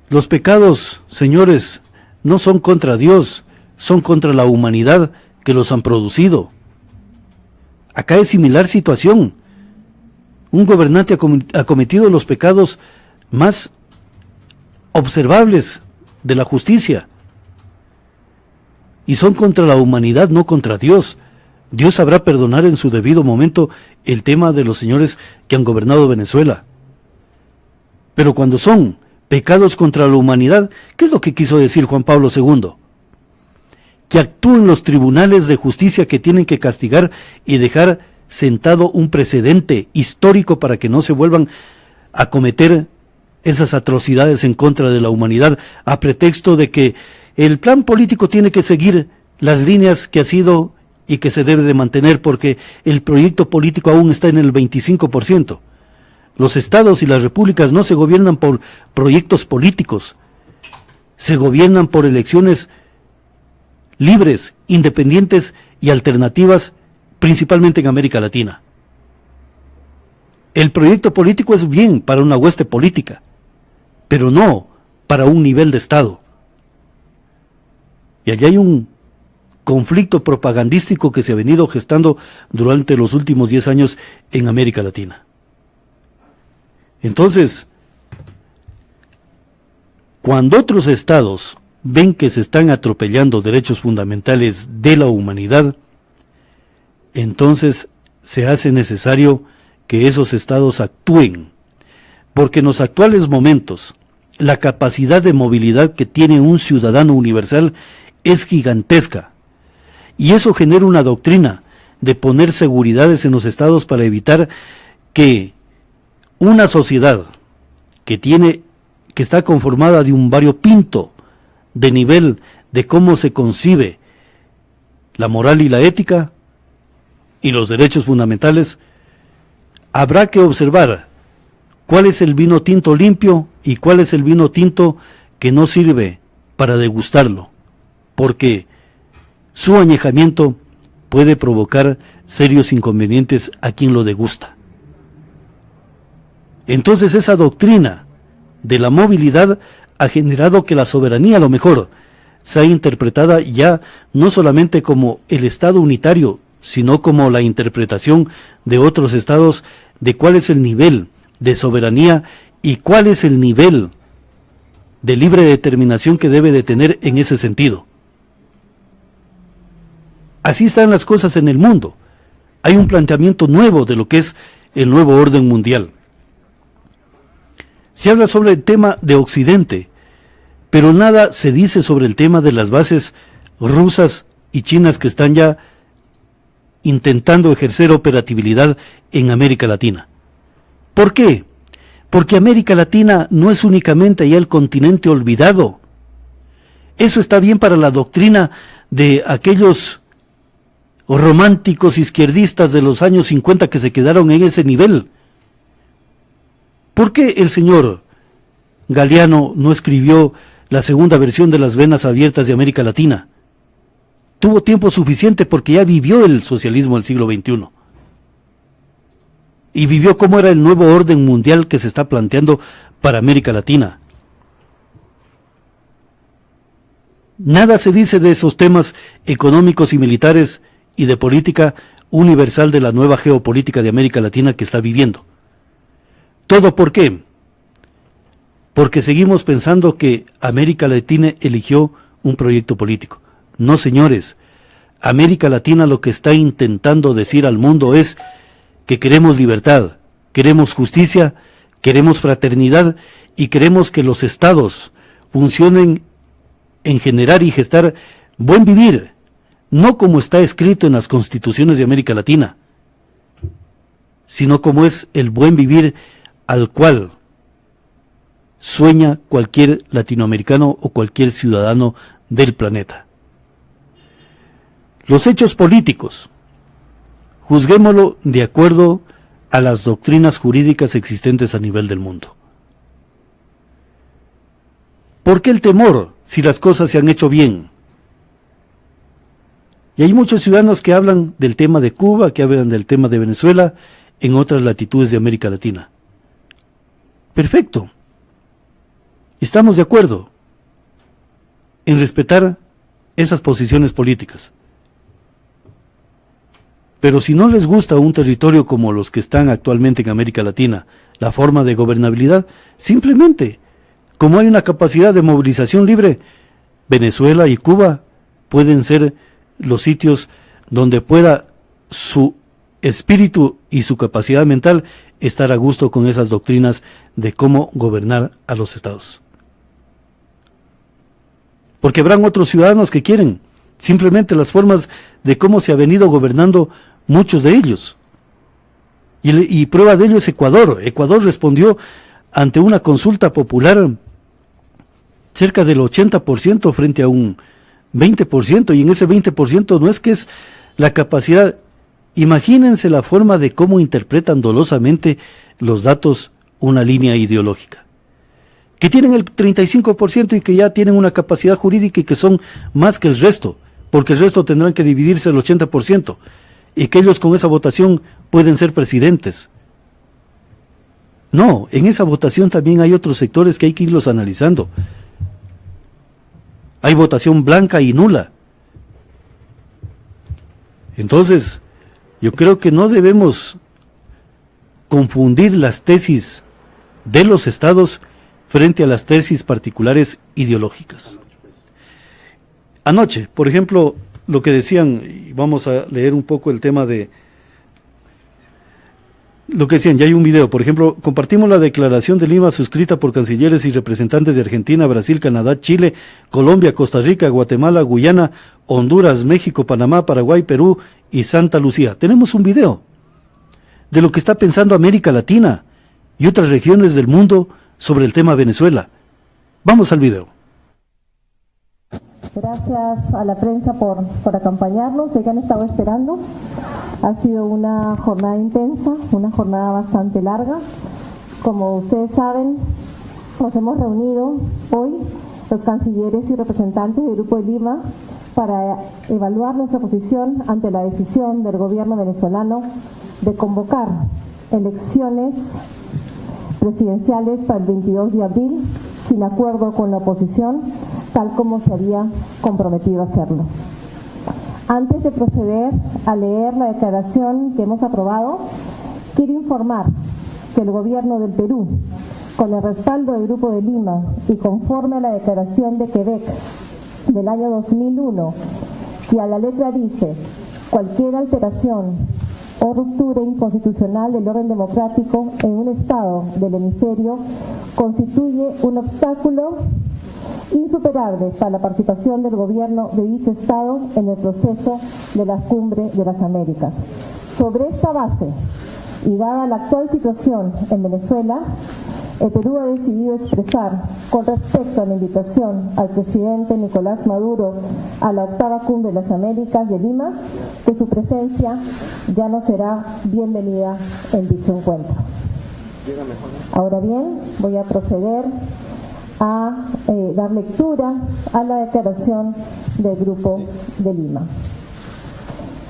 los pecados, señores, no son contra Dios, son contra la humanidad que los han producido. Acá es similar situación. Un gobernante ha cometido los pecados más observables de la justicia, y son contra la humanidad, no contra Dios. Dios sabrá perdonar en su debido momento el tema de los señores que han gobernado Venezuela. Pero cuando son pecados contra la humanidad, ¿qué es lo que quiso decir Juan Pablo II? Que actúen los tribunales de justicia que tienen que castigar y dejar sentado un precedente histórico para que no se vuelvan a cometer esas atrocidades en contra de la humanidad, a pretexto de que el plan político tiene que seguir las líneas que ha sido y que se debe de mantener, porque el proyecto político aún está en el 25%. Los estados y las repúblicas no se gobiernan por proyectos políticos, se gobiernan por elecciones libres, independientes y alternativas, principalmente en América Latina. El proyecto político es bien para una hueste política, pero no para un nivel de Estado. Y allá hay un conflicto propagandístico que se ha venido gestando durante los últimos 10 años en América Latina. Entonces, cuando otros estados ven que se están atropellando derechos fundamentales de la humanidad, entonces se hace necesario que esos estados actúen, porque en los actuales momentos la capacidad de movilidad que tiene un ciudadano universal es gigantesca, y eso genera una doctrina de poner seguridades en los estados para evitar que una sociedad que está conformada de un variopinto de nivel de cómo se concibe la moral y la ética y los derechos fundamentales, habrá que observar cuál es el vino tinto limpio y cuál es el vino tinto que no sirve para degustarlo, porque su añejamiento puede provocar serios inconvenientes a quien lo degusta. Entonces esa doctrina de la movilidad ha generado que la soberanía, a lo mejor, sea interpretada ya no solamente como el Estado unitario, sino como la interpretación de otros estados de cuál es el nivel de soberanía y cuál es el nivel de libre determinación que debe de tener en ese sentido. Así están las cosas en el mundo. Hay un planteamiento nuevo de lo que es el nuevo orden mundial. Se habla sobre el tema de Occidente, pero nada se dice sobre el tema de las bases rusas y chinas que están ya intentando ejercer operatividad en América Latina. ¿Por qué? Porque América Latina no es únicamente ya el continente olvidado. Eso está bien para la doctrina de aquellos románticos izquierdistas de los años 50 que se quedaron en ese nivel. ¿Por qué el señor Galeano no escribió la segunda versión de Las Venas Abiertas de América Latina? Tuvo tiempo suficiente porque ya vivió el socialismo del siglo XXI. Y vivió cómo era el nuevo orden mundial que se está planteando para América Latina. Nada se dice de esos temas económicos y militares y de política universal de la nueva geopolítica de América Latina que está viviendo. ¿Todo por qué? Porque seguimos pensando que América Latina eligió un proyecto político. No, señores. América Latina lo que está intentando decir al mundo es que queremos libertad, queremos justicia, queremos fraternidad y queremos que los estados funcionen en generar y gestar buen vivir, no como está escrito en las constituciones de América Latina, sino como es el buen vivir al cual sueña cualquier latinoamericano o cualquier ciudadano del planeta. Los hechos políticos, juzguémoslo de acuerdo a las doctrinas jurídicas existentes a nivel del mundo. ¿Por qué el temor si las cosas se han hecho bien? Y hay muchos ciudadanos que hablan del tema de Cuba, que hablan del tema de Venezuela en otras latitudes de América Latina. Perfecto. Estamos de acuerdo en respetar esas posiciones políticas. Pero si no les gusta un territorio como los que están actualmente en América Latina, la forma de gobernabilidad, simplemente, como hay una capacidad de movilización libre, Venezuela y Cuba pueden ser los sitios donde pueda su espíritu y su capacidad mental estar a gusto con esas doctrinas de cómo gobernar a los estados. Porque habrán otros ciudadanos que quieren simplemente las formas de cómo se ha venido gobernando muchos de ellos. Y prueba de ello es Ecuador. Ecuador respondió ante una consulta popular cerca del 80% frente a un 20%, y en ese 20% no es que es la capacidad. Imagínense la forma de cómo interpretan dolosamente los datos una línea ideológica. Que tienen el 35% y que ya tienen una capacidad jurídica y que son más que el resto, porque el resto tendrán que dividirse el 80%, y que ellos con esa votación pueden ser presidentes. No, en esa votación también hay otros sectores que hay que irlos analizando. Hay votación blanca y nula. Entonces, yo creo que no debemos confundir las tesis de los estados frente a las tesis particulares ideológicas. Anoche, por ejemplo, lo que decían, y vamos a leer un poco el tema de lo que decían, ya hay un video, por ejemplo, compartimos la declaración de Lima suscrita por cancilleres y representantes de Argentina, Brasil, Canadá, Chile, Colombia, Costa Rica, Guatemala, Guyana, Honduras, México, Panamá, Paraguay, Perú y Santa Lucía. Tenemos un video de lo que está pensando América Latina y otras regiones del mundo sobre el tema Venezuela. Vamos al video. Gracias a la prensa por acompañarnos, sé que han estado esperando. Ha sido una jornada intensa, una jornada bastante larga. Como ustedes saben, nos hemos reunido hoy los cancilleres y representantes del Grupo de Lima para evaluar nuestra posición ante la decisión del gobierno venezolano de convocar elecciones presidenciales para el 22 de abril sin acuerdo con la oposición, tal como se había comprometido a hacerlo. Antes de proceder a leer la declaración que hemos aprobado, quiero informar que el gobierno del Perú, con el respaldo del Grupo de Lima y conforme a la declaración de Quebec del año 2001, que a la letra dice: cualquier alteración o ruptura inconstitucional del orden democrático en un estado del hemisferio constituye un obstáculo insuperable para la participación del gobierno de dicho estado en el proceso de la Cumbre de las Américas. Sobre esta base, y dada la actual situación en Venezuela, el Perú ha decidido expresar, con respecto a la invitación al presidente Nicolás Maduro a la octava Cumbre de las Américas de Lima, que su presencia ya no será bienvenida en dicho encuentro. Ahora bien, voy a proceder a dar lectura a la declaración del Grupo de Lima.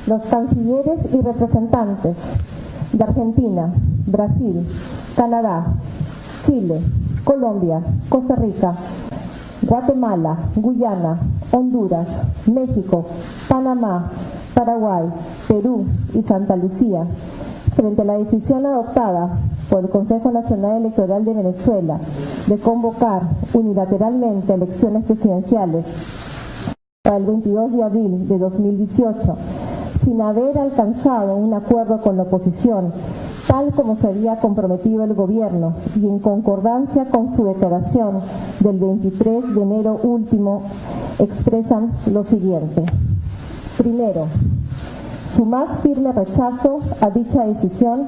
Los cancilleres y representantes de Argentina, Brasil, Canadá, Chile, Colombia, Costa Rica, Guatemala, Guyana, Honduras, México, Panamá, Paraguay, Perú y Santa Lucía, frente a la decisión adoptada por el Consejo Nacional Electoral de Venezuela de convocar unilateralmente elecciones presidenciales para el 22 de abril de 2018, sin haber alcanzado un acuerdo con la oposición, tal como se había comprometido el gobierno y en concordancia con su declaración del 23 de enero último, expresan lo siguiente. Primero, su más firme rechazo a dicha decisión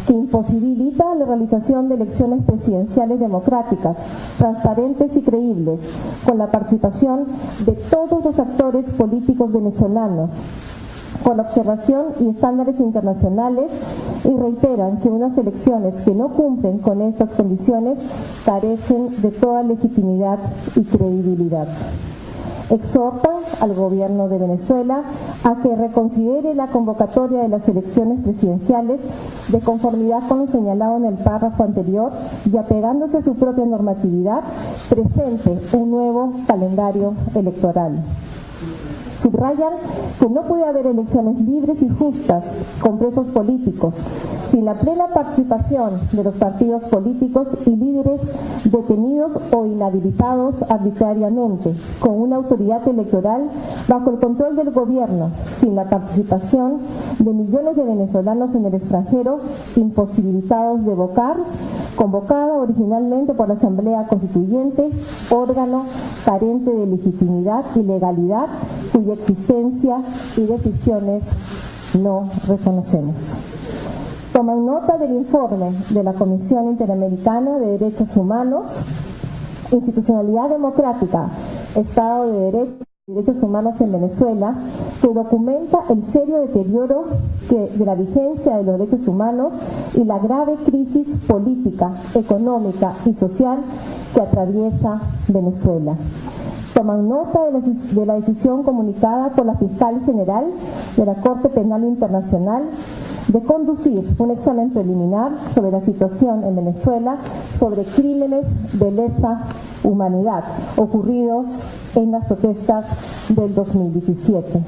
que imposibilita la realización de elecciones presidenciales democráticas, transparentes y creíbles, con la participación de todos los actores políticos venezolanos, con observación y estándares internacionales, y reiteran que unas elecciones que no cumplen con estas condiciones carecen de toda legitimidad y credibilidad. Exhortan al gobierno de Venezuela a que reconsidere la convocatoria de las elecciones presidenciales de conformidad con lo señalado en el párrafo anterior y, apegándose a su propia normatividad, presente un nuevo calendario electoral. Subrayan que no puede haber elecciones libres y justas con presos políticos sin la plena participación de los partidos políticos y líderes detenidos o inhabilitados arbitrariamente, con una autoridad electoral bajo el control del gobierno, sin la participación de millones de venezolanos en el extranjero imposibilitados de votar, convocada originalmente por la Asamblea Constituyente, órgano carente de legitimidad y legalidad, cuya existencia y decisiones no reconocemos. Toman nota del informe de la Comisión Interamericana de Derechos Humanos, Institucionalidad Democrática, Estado de Derecho y Derechos Humanos en Venezuela, que documenta el serio deterioro de la vigencia de los derechos humanos y la grave crisis política, económica y social que atraviesa Venezuela. Toman nota de la decisión comunicada por la Fiscal General de la Corte Penal Internacional de conducir un examen preliminar sobre la situación en Venezuela sobre crímenes de lesa humanidad ocurridos en las protestas del 2017.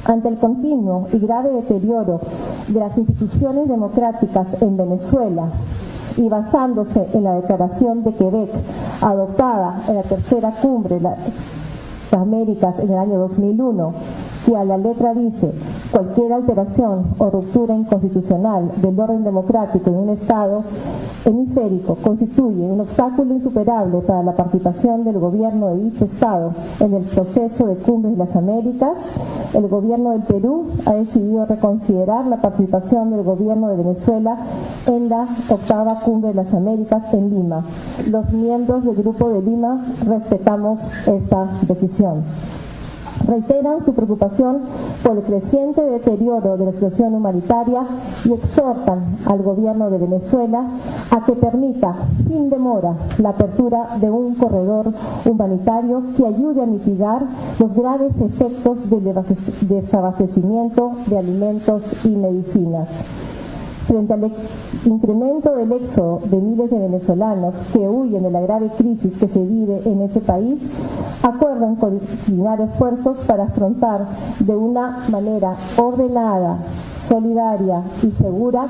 Ante el continuo y grave deterioro de las instituciones democráticas en Venezuela y basándose en la Declaración de Quebec adoptada en la tercera cumbre de las Américas en el año 2001, que a la letra dice: cualquier alteración o ruptura inconstitucional del orden democrático en un Estado hemisférico constituye un obstáculo insuperable para la participación del gobierno de dicho Estado en el proceso de Cumbres de las Américas, el gobierno del Perú ha decidido reconsiderar la participación del gobierno de Venezuela en la octava Cumbre de las Américas en Lima. Los miembros del Grupo de Lima respetamos esta decisión. Reiteran su preocupación por el creciente deterioro de la situación humanitaria y exhortan al gobierno de Venezuela a que permita sin demora la apertura de un corredor humanitario que ayude a mitigar los graves efectos del desabastecimiento de alimentos y medicinas. Frente al incremento del éxodo de miles de venezolanos que huyen de la grave crisis que se vive en ese país, acuerdan coordinar esfuerzos para afrontar de una manera ordenada, solidaria y segura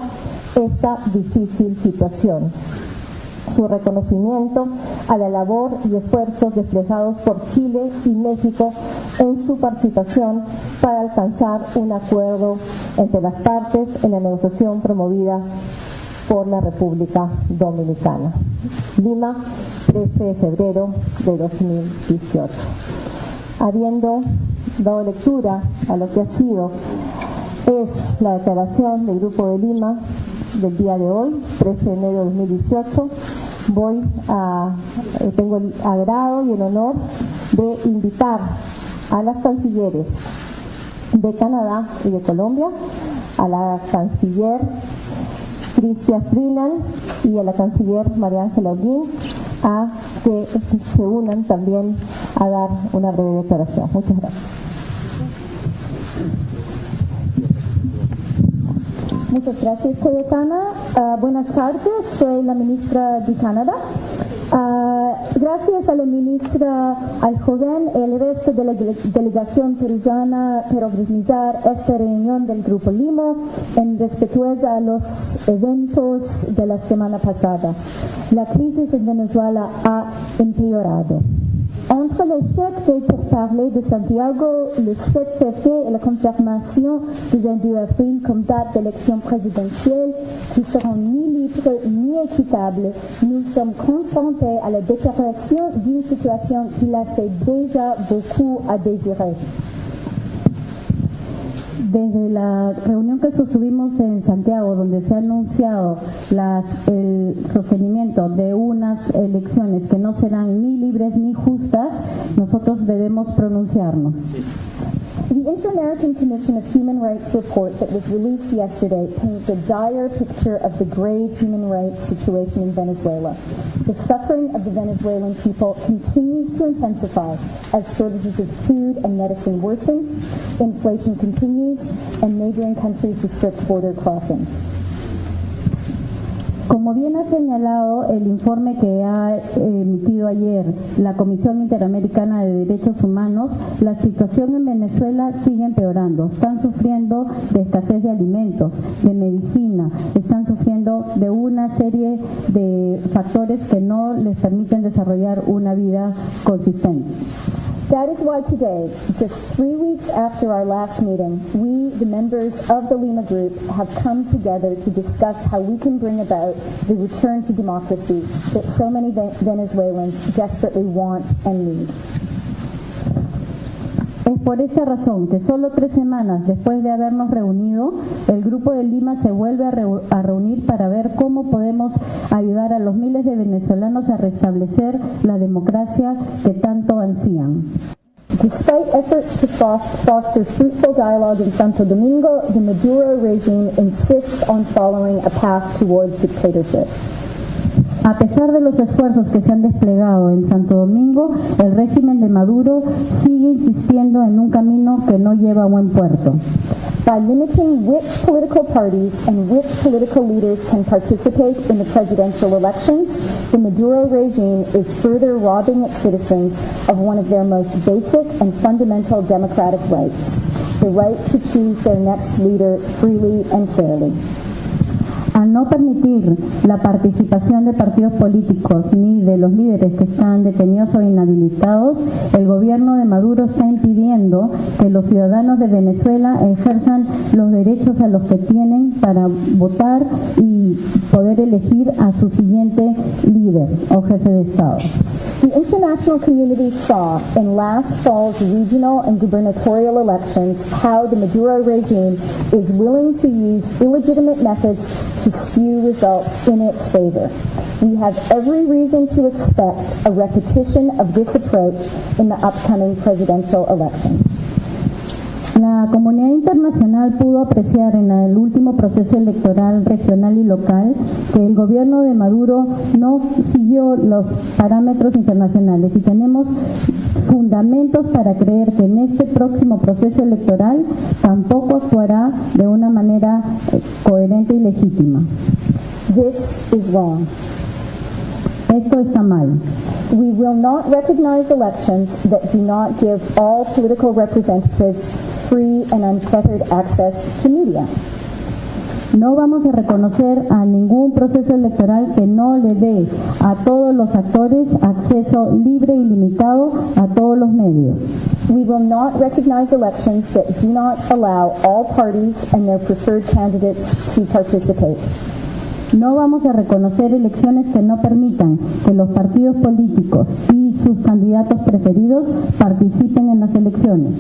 esta difícil situación. Su reconocimiento a la labor y esfuerzos desplegados por Chile y México en su participación para alcanzar un acuerdo entre las partes en la negociación promovida por la República Dominicana. Lima, 13 de febrero de 2018. Habiendo dado lectura a lo que ha sido la declaración del Grupo de Lima del día de hoy, 13 de enero de 2018, tengo el agrado y el honor de invitar a las cancilleres de Canadá y de Colombia, a la canciller Chrystia Freeland y a la canciller María Ángela Holguín, a que se unan también a dar una breve declaración. Muchas gracias. Muchas gracias, Cayetana. Buenas tardes, soy la ministra de Canadá. Gracias a la ministra, al joven y al resto de la delegación peruana por organizar esta reunión del Grupo Lima en respetuosa a los eventos de la semana pasada. La crisis en Venezuela ha empeorado. Entre l'échec des pourparlers de Santiago le 7 février et la confirmation du 22 avril comme date d'élection présidentielle qui seront ni libres ni équitables, nous sommes confrontés à la déclaration d'une situation qui laissait déjà beaucoup à désirer. Desde la reunión que sostuvimos en Santiago, donde se ha anunciado el sostenimiento de unas elecciones que no serán ni libres ni justas, nosotros debemos pronunciarnos. The Inter-American Commission of Human Rights report that was released yesterday paints a dire picture of the grave human rights situation in Venezuela. The suffering of the Venezuelan people continues to intensify as shortages of food and medicine worsen, inflation continues, and neighboring countries restrict border crossings. Como bien ha señalado el informe que ha emitido ayer la Comisión Interamericana de Derechos Humanos, la situación en Venezuela sigue empeorando. Están sufriendo de escasez de alimentos, de medicina, están sufriendo de una serie de factores que no les permiten desarrollar una vida consistente. That is why today, just 3 weeks after our last meeting, we, the members of the Lima Group, have come together to discuss how we can bring about the return to democracy that so many Venezuelans desperately want and need. Es por esa razón que solo 3 semanas después de habernos reunido, el Grupo de Lima se vuelve a reunir para ver cómo podemos ayudar a los miles de venezolanos a restablecer la democracia que tanto ansían. Despite efforts to foster fruitful dialogue in Santo Domingo, the Maduro regime insists on following a path towards dictatorship. A pesar de los esfuerzos que se han desplegado en Santo Domingo, el régimen de Maduro sigue insistiendo en un camino que no lleva a buen puerto. By limiting which political parties and which political leaders can participate in the presidential elections, the Maduro regime is further robbing its citizens of one of their most basic and fundamental democratic rights, the right to choose their next leader freely and fairly. Al no permitir la participación de partidos políticos ni de los líderes que están detenidos o inhabilitados, el gobierno de Maduro está impidiendo que los ciudadanos de Venezuela ejerzan los derechos a los que tienen para votar y poder elegir a su siguiente líder o jefe de Estado. The international community saw in last fall's regional and gubernatorial elections how the Maduro regime is willing to use illegitimate methods to skew results in its favor. We have every reason to expect a repetition of this approach in the upcoming presidential elections. La comunidad internacional pudo apreciar en el último proceso electoral regional y local que el gobierno de Maduro no siguió los parámetros internacionales y tenemos fundamentos para creer que en este próximo proceso electoral tampoco actuará de una manera coherente y legítima. This is wrong. Esto está mal. We will not recognize elections that do not give all political representatives free and unfettered access to media. No vamos a reconocer a ningún proceso electoral que no le dé a todos los actores acceso libre y limitado a todos los medios. We will not recognize elections that do not allow all parties and their preferred candidates to participate. No vamos a reconocer elecciones que no permitan que los partidos políticos y sus candidatos preferidos participen en las elecciones.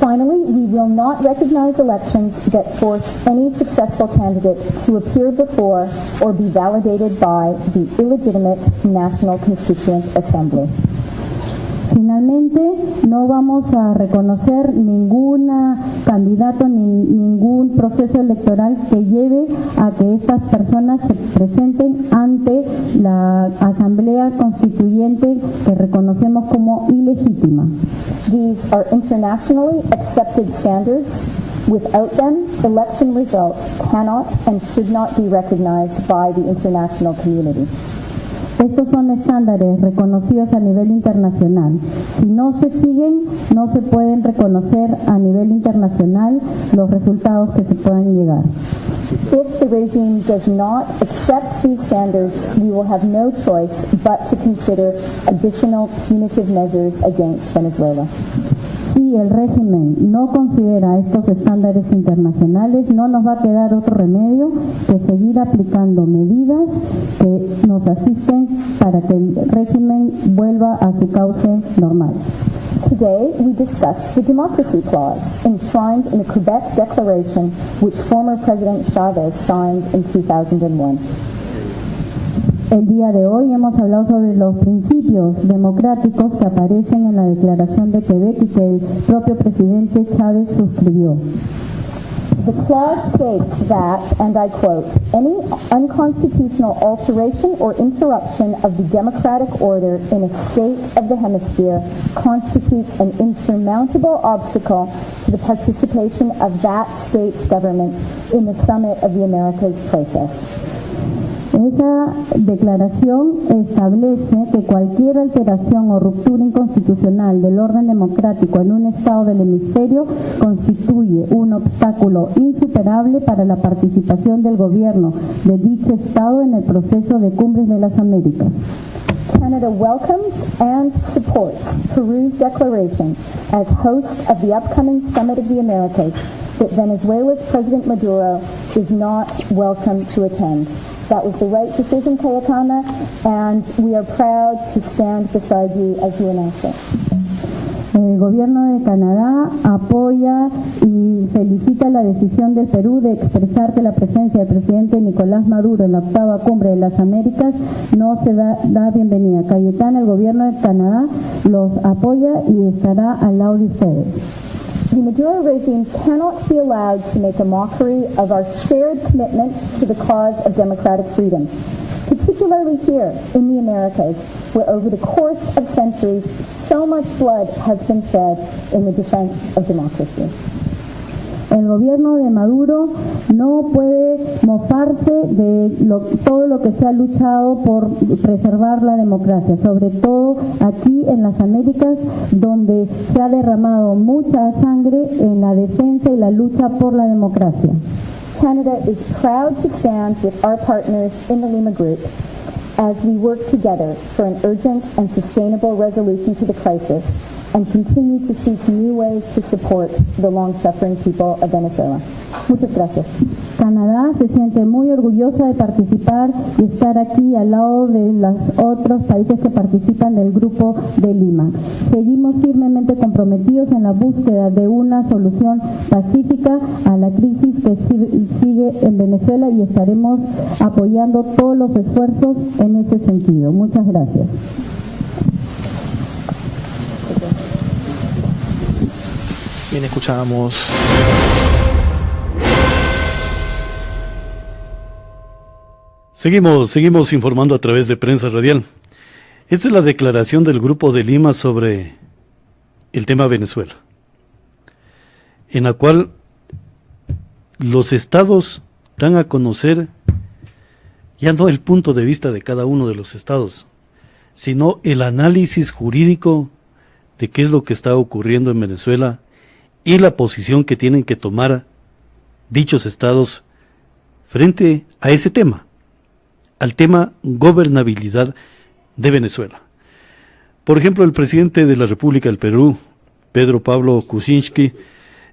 Finally, we will not recognize elections that force any successful candidate to appear before or be validated by the illegitimate National Constituent Assembly. Finalmente, no vamos a reconocer ningún candidato ni ningún proceso electoral que lleve a que estas personas se presenten ante la Asamblea Constituyente que reconocemos como ilegítima. These are internationally accepted standards. Without them, election results cannot and should not be recognized by the international community. Estos son estándares reconocidos a nivel internacional. Si no se siguen, no se pueden reconocer a nivel internacional los resultados que se puedan llegar. If the regime does not accept these standards, we will have no choice but to consider additional punitive measures against Venezuela. Si el régimen no considera estos estándares internacionales, no nos va a quedar otro remedio que seguir aplicando medidas que nos asisten para que el régimen vuelva a su cauce normal. Today, we discuss the Democracy Clause, enshrined in the Quebec Declaration, which former President Chavez signed in 2001. El día de hoy hemos hablado sobre los principios democráticos que aparecen en la Declaración de Quebec y que el propio presidente Chávez suscribió. The clause states that, and I quote, any unconstitutional alteration or interruption of the democratic order in a state of the hemisphere constitutes an insurmountable obstacle to the participation of that state's government in the Summit of the Americas process. Esa declaración establece que cualquier alteración o ruptura inconstitucional del orden democrático en un estado del hemisferio constituye un obstáculo insuperable para la participación del gobierno de dicho estado en el proceso de Cumbres de las Américas. Canada welcomes and supports Peru's declaration as host of the upcoming Summit of the Americas that Venezuela's President Maduro is not welcome to attend. That was the right decision, Cayetana, and we are proud to stand beside you as you announce it. El gobierno de Canadá apoya y felicita la decisión del Perú de expresar que la presencia del presidente Nicolás Maduro en la octava Cumbre de las Américas no se da bienvenida. Cayetana, el gobierno de Canadá los apoya y estará al lado de ustedes. The Maduro regime cannot be allowed to make a mockery of our shared commitment to the cause of democratic freedoms, particularly here in the Americas, where over the course of centuries, so much blood has been shed in the defense of democracy. El gobierno de Maduro no puede mofarse de todo lo que se ha luchado por preservar la democracia, sobre todo aquí en las Américas, donde se ha derramado mucha sangre en la defensa y la lucha por la democracia. Canada is proud to stand with our partners in the Lima Group as we work together for an urgent and sustainable resolution to the crisis and continue to seek new ways to support the long-suffering people of Venezuela. Muchas gracias. Canadá se siente muy orgullosa de participar y estar aquí al lado de los otros países que participan del Grupo de Lima. Seguimos firmemente comprometidos en la búsqueda de una solución pacífica a la crisis que sigue en Venezuela y estaremos apoyando todos los esfuerzos en ese sentido. Muchas gracias. Bien, escuchábamos. Seguimos informando a través de Prensa Radial. Esta es la declaración del Grupo de Lima sobre el tema Venezuela, en la cual los estados dan a conocer ya no el punto de vista de cada uno de los estados, sino el análisis jurídico de qué es lo que está ocurriendo en Venezuela y la posición que tienen que tomar dichos estados frente a ese tema, al tema gobernabilidad de Venezuela. Por ejemplo, el presidente de la República del Perú, Pedro Pablo Kuczynski,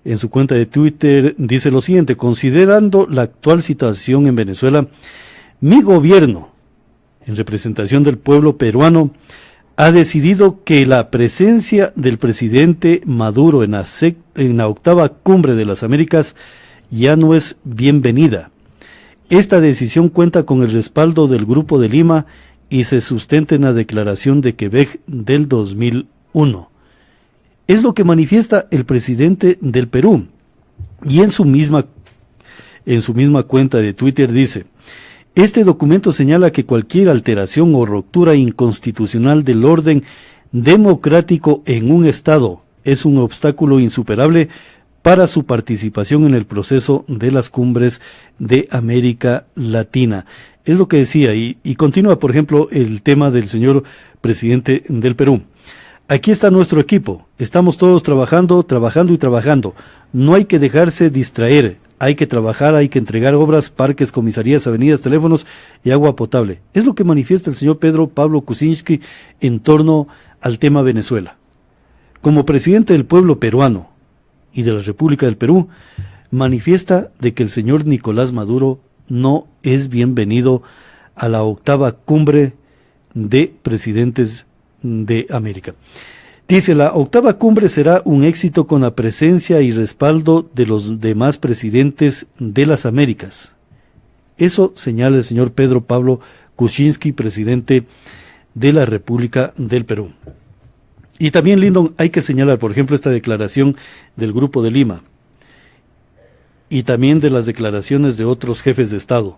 en su cuenta de Twitter dice lo siguiente: considerando la actual situación en Venezuela, mi gobierno, en representación del pueblo peruano, ha decidido que la presencia del presidente Maduro en la octava Cumbre de las Américas ya no es bienvenida. Esta decisión cuenta con el respaldo del Grupo de Lima y se sustenta en la Declaración de Quebec del 2001. Es lo que manifiesta el presidente del Perú, y en su misma cuenta de Twitter dice: este documento señala que cualquier alteración o ruptura inconstitucional del orden democrático en un Estado es un obstáculo insuperable para su participación en el proceso de las cumbres de América Latina. Es lo que decía, y continúa, por ejemplo, el tema del señor presidente del Perú. Aquí está nuestro equipo, estamos todos trabajando. No hay que dejarse distraer, hay que trabajar, hay que entregar obras, parques, comisarías, avenidas, teléfonos y agua potable. Es lo que manifiesta el señor Pedro Pablo Kuczynski en torno al tema Venezuela. Como presidente del pueblo peruano y de la República del Perú, manifiesta de que el señor Nicolás Maduro no es bienvenido a la octava Cumbre de Presidentes de América. Dice: la octava cumbre será un éxito con la presencia y respaldo de los demás presidentes de las Américas. Eso señala el señor Pedro Pablo Kuczynski, presidente de la República del Perú. Y también, Lyndon, hay que señalar, por ejemplo, esta declaración del Grupo de Lima y también de las declaraciones de otros jefes de Estado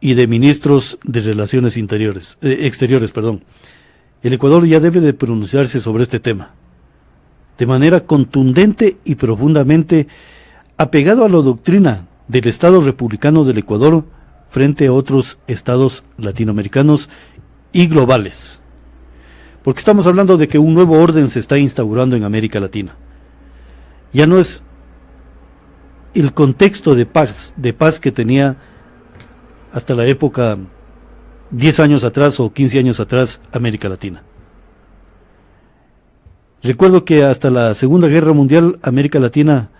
y de ministros de Relaciones Exteriores. El Ecuador ya debe de pronunciarse sobre este tema de manera contundente y profundamente apegado a la doctrina del Estado republicano del Ecuador frente a otros estados latinoamericanos y globales. Porque estamos hablando de que un nuevo orden se está instaurando en América Latina. Ya no es el contexto de paz que tenía hasta la época 10 años atrás o 15 años atrás América Latina. Recuerdo que hasta la Segunda Guerra Mundial América Latina,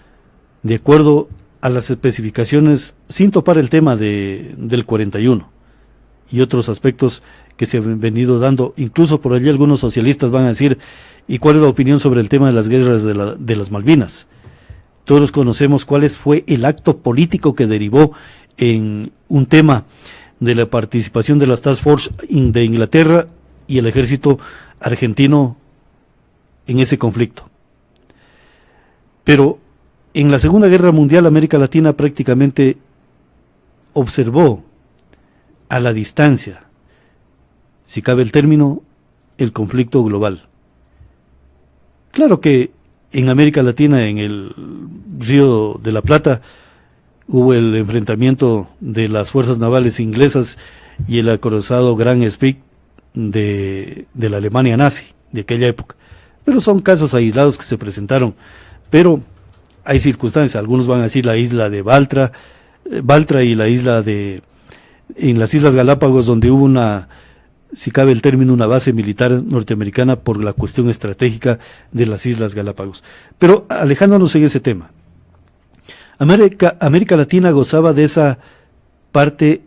de acuerdo a las especificaciones, sin topar el tema del 41 y otros aspectos que se han venido dando, incluso por allí algunos socialistas van a decir, ¿y cuál es la opinión sobre el tema de las guerras de las Malvinas? Todos conocemos cuál fue el acto político que derivó en un tema de la participación de las Task Force de Inglaterra y el ejército argentino en ese conflicto. Pero en la Segunda Guerra Mundial América Latina prácticamente observó a la distancia, si cabe el término, el conflicto global. Claro que en América Latina, en el Río de la Plata, hubo el enfrentamiento de las fuerzas navales inglesas y el acorazado Gran Spee de la Alemania nazi de aquella época. Pero son casos aislados que se presentaron. Pero hay circunstancias, algunos van a decir la isla de Baltra y la isla en las Islas Galápagos, donde hubo si cabe el término, una base militar norteamericana por la cuestión estratégica de las Islas Galápagos. Pero alejándonos en ese tema, América Latina gozaba de esa parte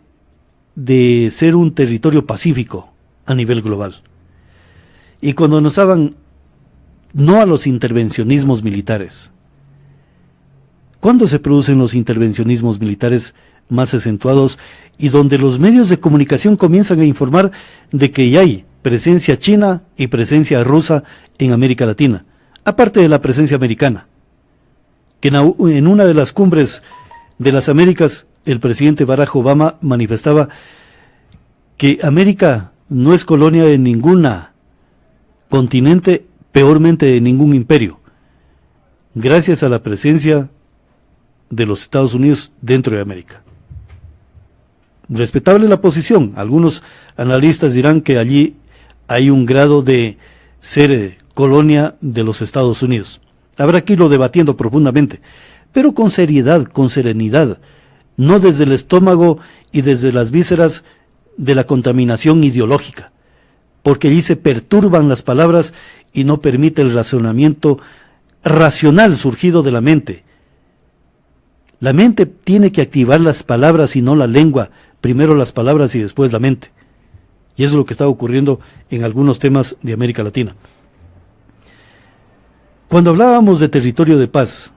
de ser un territorio pacífico a nivel global. Y cuando nos daban no a los intervencionismos militares, ¿cuándo se producen los intervencionismos militares más acentuados y donde los medios de comunicación comienzan a informar de que ya hay presencia china y presencia rusa en América Latina, aparte de la presencia americana? Que en una de las cumbres de las Américas, el presidente Barack Obama manifestaba que América no es colonia de ningún continente, peormente de ningún imperio, gracias a la presencia de los Estados Unidos dentro de América. Respetable la posición, algunos analistas dirán que allí hay un grado de ser colonia de los Estados Unidos. Habrá que irlo debatiendo profundamente, pero con seriedad, con serenidad, no desde el estómago y desde las vísceras de la contaminación ideológica, porque allí se perturban las palabras y no permite el razonamiento racional surgido de la mente. La mente tiene que activar las palabras y no la lengua, primero las palabras y después la mente. Y eso es lo que está ocurriendo en algunos temas de América Latina. Cuando hablábamos de territorio de paz,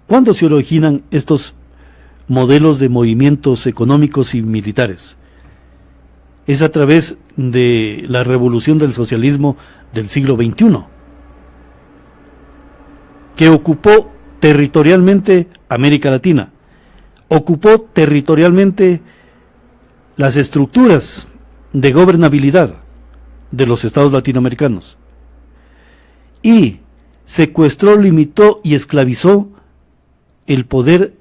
¿cuándo se originan estos modelos de movimientos económicos y militares? Es a través de la revolución del socialismo del siglo XXI, que ocupó territorialmente América Latina, ocupó territorialmente las estructuras de gobernabilidad de los estados latinoamericanos y secuestró, limitó y esclavizó el poder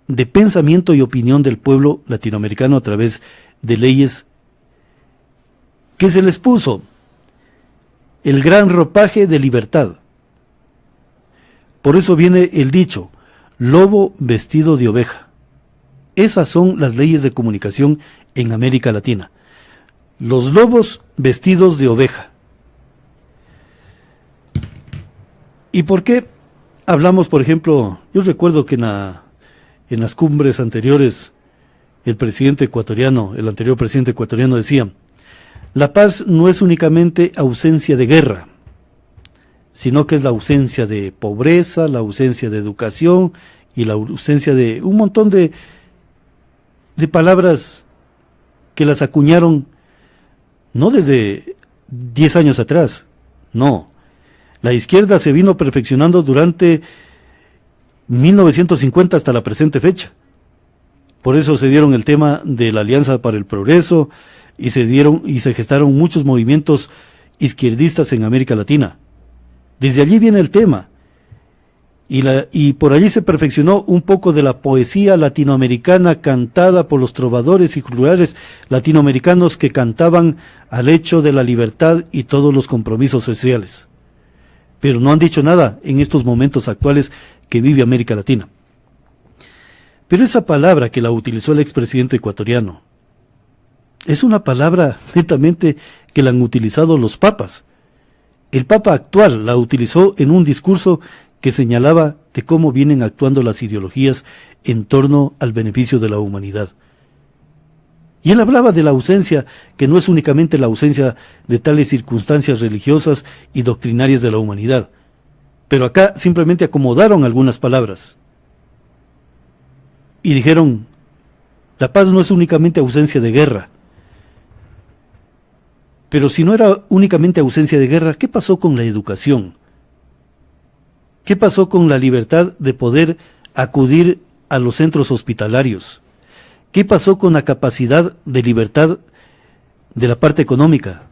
de pensamiento y opinión del pueblo latinoamericano a través de leyes que se les puso el gran ropaje de libertad. Por eso viene el dicho, lobo vestido de oveja. Esas son las leyes de comunicación en América Latina. Los lobos vestidos de oveja. ¿Y por qué hablamos, por ejemplo, yo recuerdo que en las cumbres anteriores, el anterior presidente ecuatoriano decía, la paz no es únicamente ausencia de guerra, sino que es la ausencia de pobreza, la ausencia de educación y la ausencia de un montón de de palabras que las acuñaron no desde 10 años atrás, no. La izquierda se vino perfeccionando durante 1950 hasta la presente fecha. Por eso se dieron el tema de la Alianza para el Progreso y se gestaron muchos movimientos izquierdistas en América Latina. Desde allí viene el tema. Y por allí se perfeccionó un poco de la poesía latinoamericana cantada por los trovadores y juglares latinoamericanos que cantaban al hecho de la libertad y todos los compromisos sociales. Pero no han dicho nada en estos momentos actuales que vive América Latina. Pero esa palabra que la utilizó el expresidente ecuatoriano es una palabra netamente que la han utilizado los papas. El papa actual la utilizó en un discurso que señalaba de cómo vienen actuando las ideologías en torno al beneficio de la humanidad. Y él hablaba de la ausencia, que no es únicamente la ausencia de tales circunstancias religiosas y doctrinarias de la humanidad, pero acá simplemente acomodaron algunas palabras. Y dijeron, la paz no es únicamente ausencia de guerra. Pero si no era únicamente ausencia de guerra, ¿qué pasó con la educación? ¿Qué pasó con la libertad de poder acudir a los centros hospitalarios? ¿Qué pasó con la capacidad de libertad de la parte económica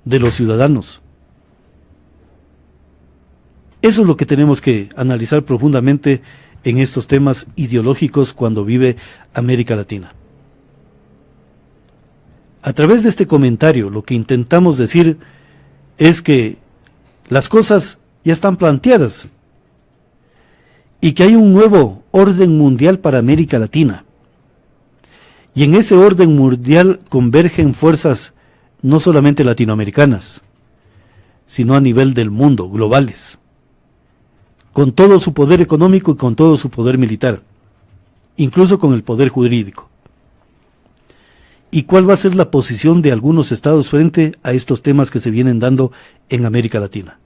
de los ciudadanos? Eso es lo que tenemos que analizar profundamente en estos temas ideológicos cuando vive América Latina. A través de este comentario, lo que intentamos decir es que las cosas ya están planteadas y que hay un nuevo orden mundial para América Latina. Y en ese orden mundial convergen fuerzas no solamente latinoamericanas, sino a nivel del mundo, globales, con todo su poder económico y con todo su poder militar, incluso con el poder jurídico. ¿Y cuál va a ser la posición de algunos estados frente a estos temas que se vienen dando en América Latina?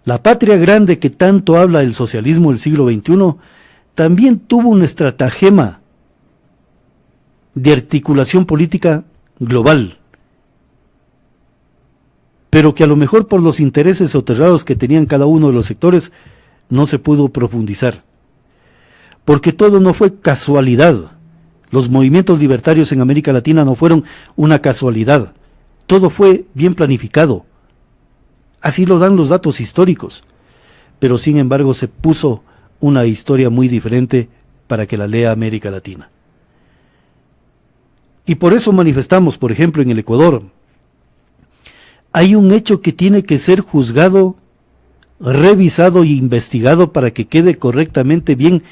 La patria grande que tanto habla el socialismo del siglo XXI también tuvo un estratagema de articulación política global, pero que a lo mejor por los intereses soterrados que tenían cada uno de los sectores no se pudo profundizar, porque todo no fue casualidad. Los movimientos libertarios en América Latina no fueron una casualidad, todo fue bien planificado. Así lo dan los datos históricos, pero sin embargo se puso una historia muy diferente para que la lea América Latina. Y por eso manifestamos, por ejemplo, en el Ecuador, hay un hecho que tiene que ser juzgado, revisado e investigado para que quede correctamente bien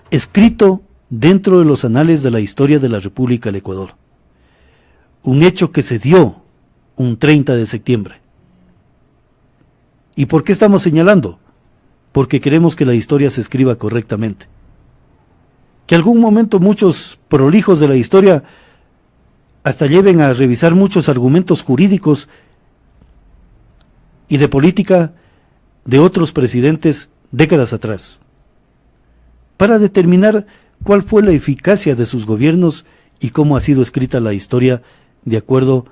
escrito dentro de los anales de la historia de la República del Ecuador. Un hecho que se dio un 30 de septiembre. ¿Y por qué estamos señalando? Porque queremos que la historia se escriba correctamente. Que algún momento muchos prolijos de la historia hasta lleven a revisar muchos argumentos jurídicos y de política de otros presidentes décadas atrás, para determinar cuál fue la eficacia de sus gobiernos y cómo ha sido escrita la historia de acuerdo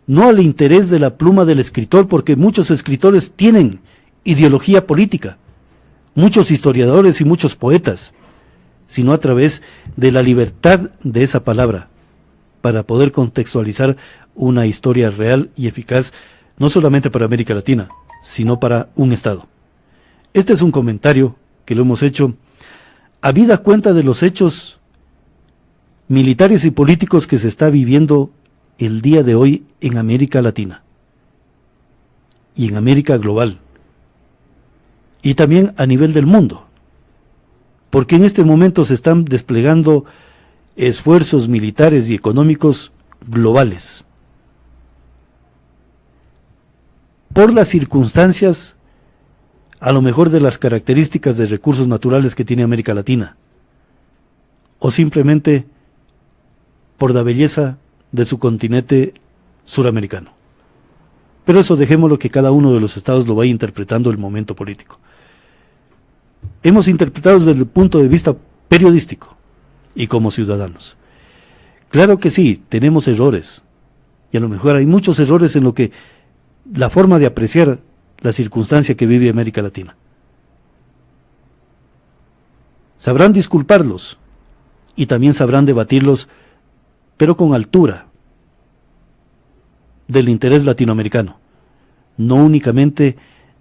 no al interés de la pluma del escritor, porque muchos escritores tienen ideología política, muchos historiadores y muchos poetas, sino a través de la libertad de esa palabra, para poder contextualizar una historia real y eficaz, no solamente para América Latina, sino para un Estado. Este es un comentario que lo hemos hecho habida cuenta de los hechos militares y políticos que se está viviendo el día de hoy en América Latina y en América global y también a nivel del mundo, porque en este momento se están desplegando esfuerzos militares y económicos globales por las circunstancias, a lo mejor de las características de recursos naturales que tiene América Latina, o simplemente por la belleza de su continente suramericano. Pero eso dejémoslo que cada uno de los estados lo vaya interpretando el momento político. Hemos interpretado desde el punto de vista periodístico y como ciudadanos. Claro que sí, tenemos errores, y a lo mejor hay muchos errores en lo que la forma de apreciar la circunstancia que vive América Latina. Sabrán disculparlos y también sabrán debatirlos, pero con altura del interés latinoamericano, no únicamente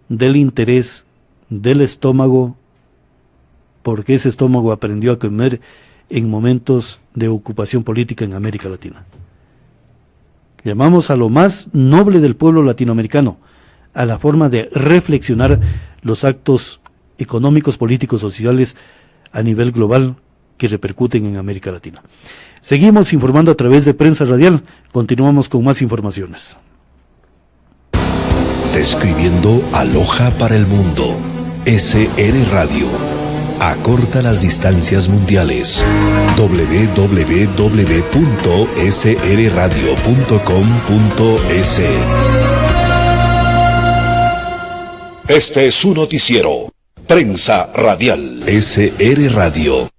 del interés del estómago, porque ese estómago aprendió a comer en momentos de ocupación política en América Latina. Llamamos a lo más noble del pueblo latinoamericano, a la forma de reflexionar los actos económicos, políticos, sociales a nivel global que repercuten en América Latina. Seguimos informando a través de Prensa Radial. Continuamos con más informaciones. Describiendo Aloha para el mundo. SR Radio. Acorta las distancias mundiales. www.srradio.com.es. Este es su noticiero. Prensa Radial. SR Radio.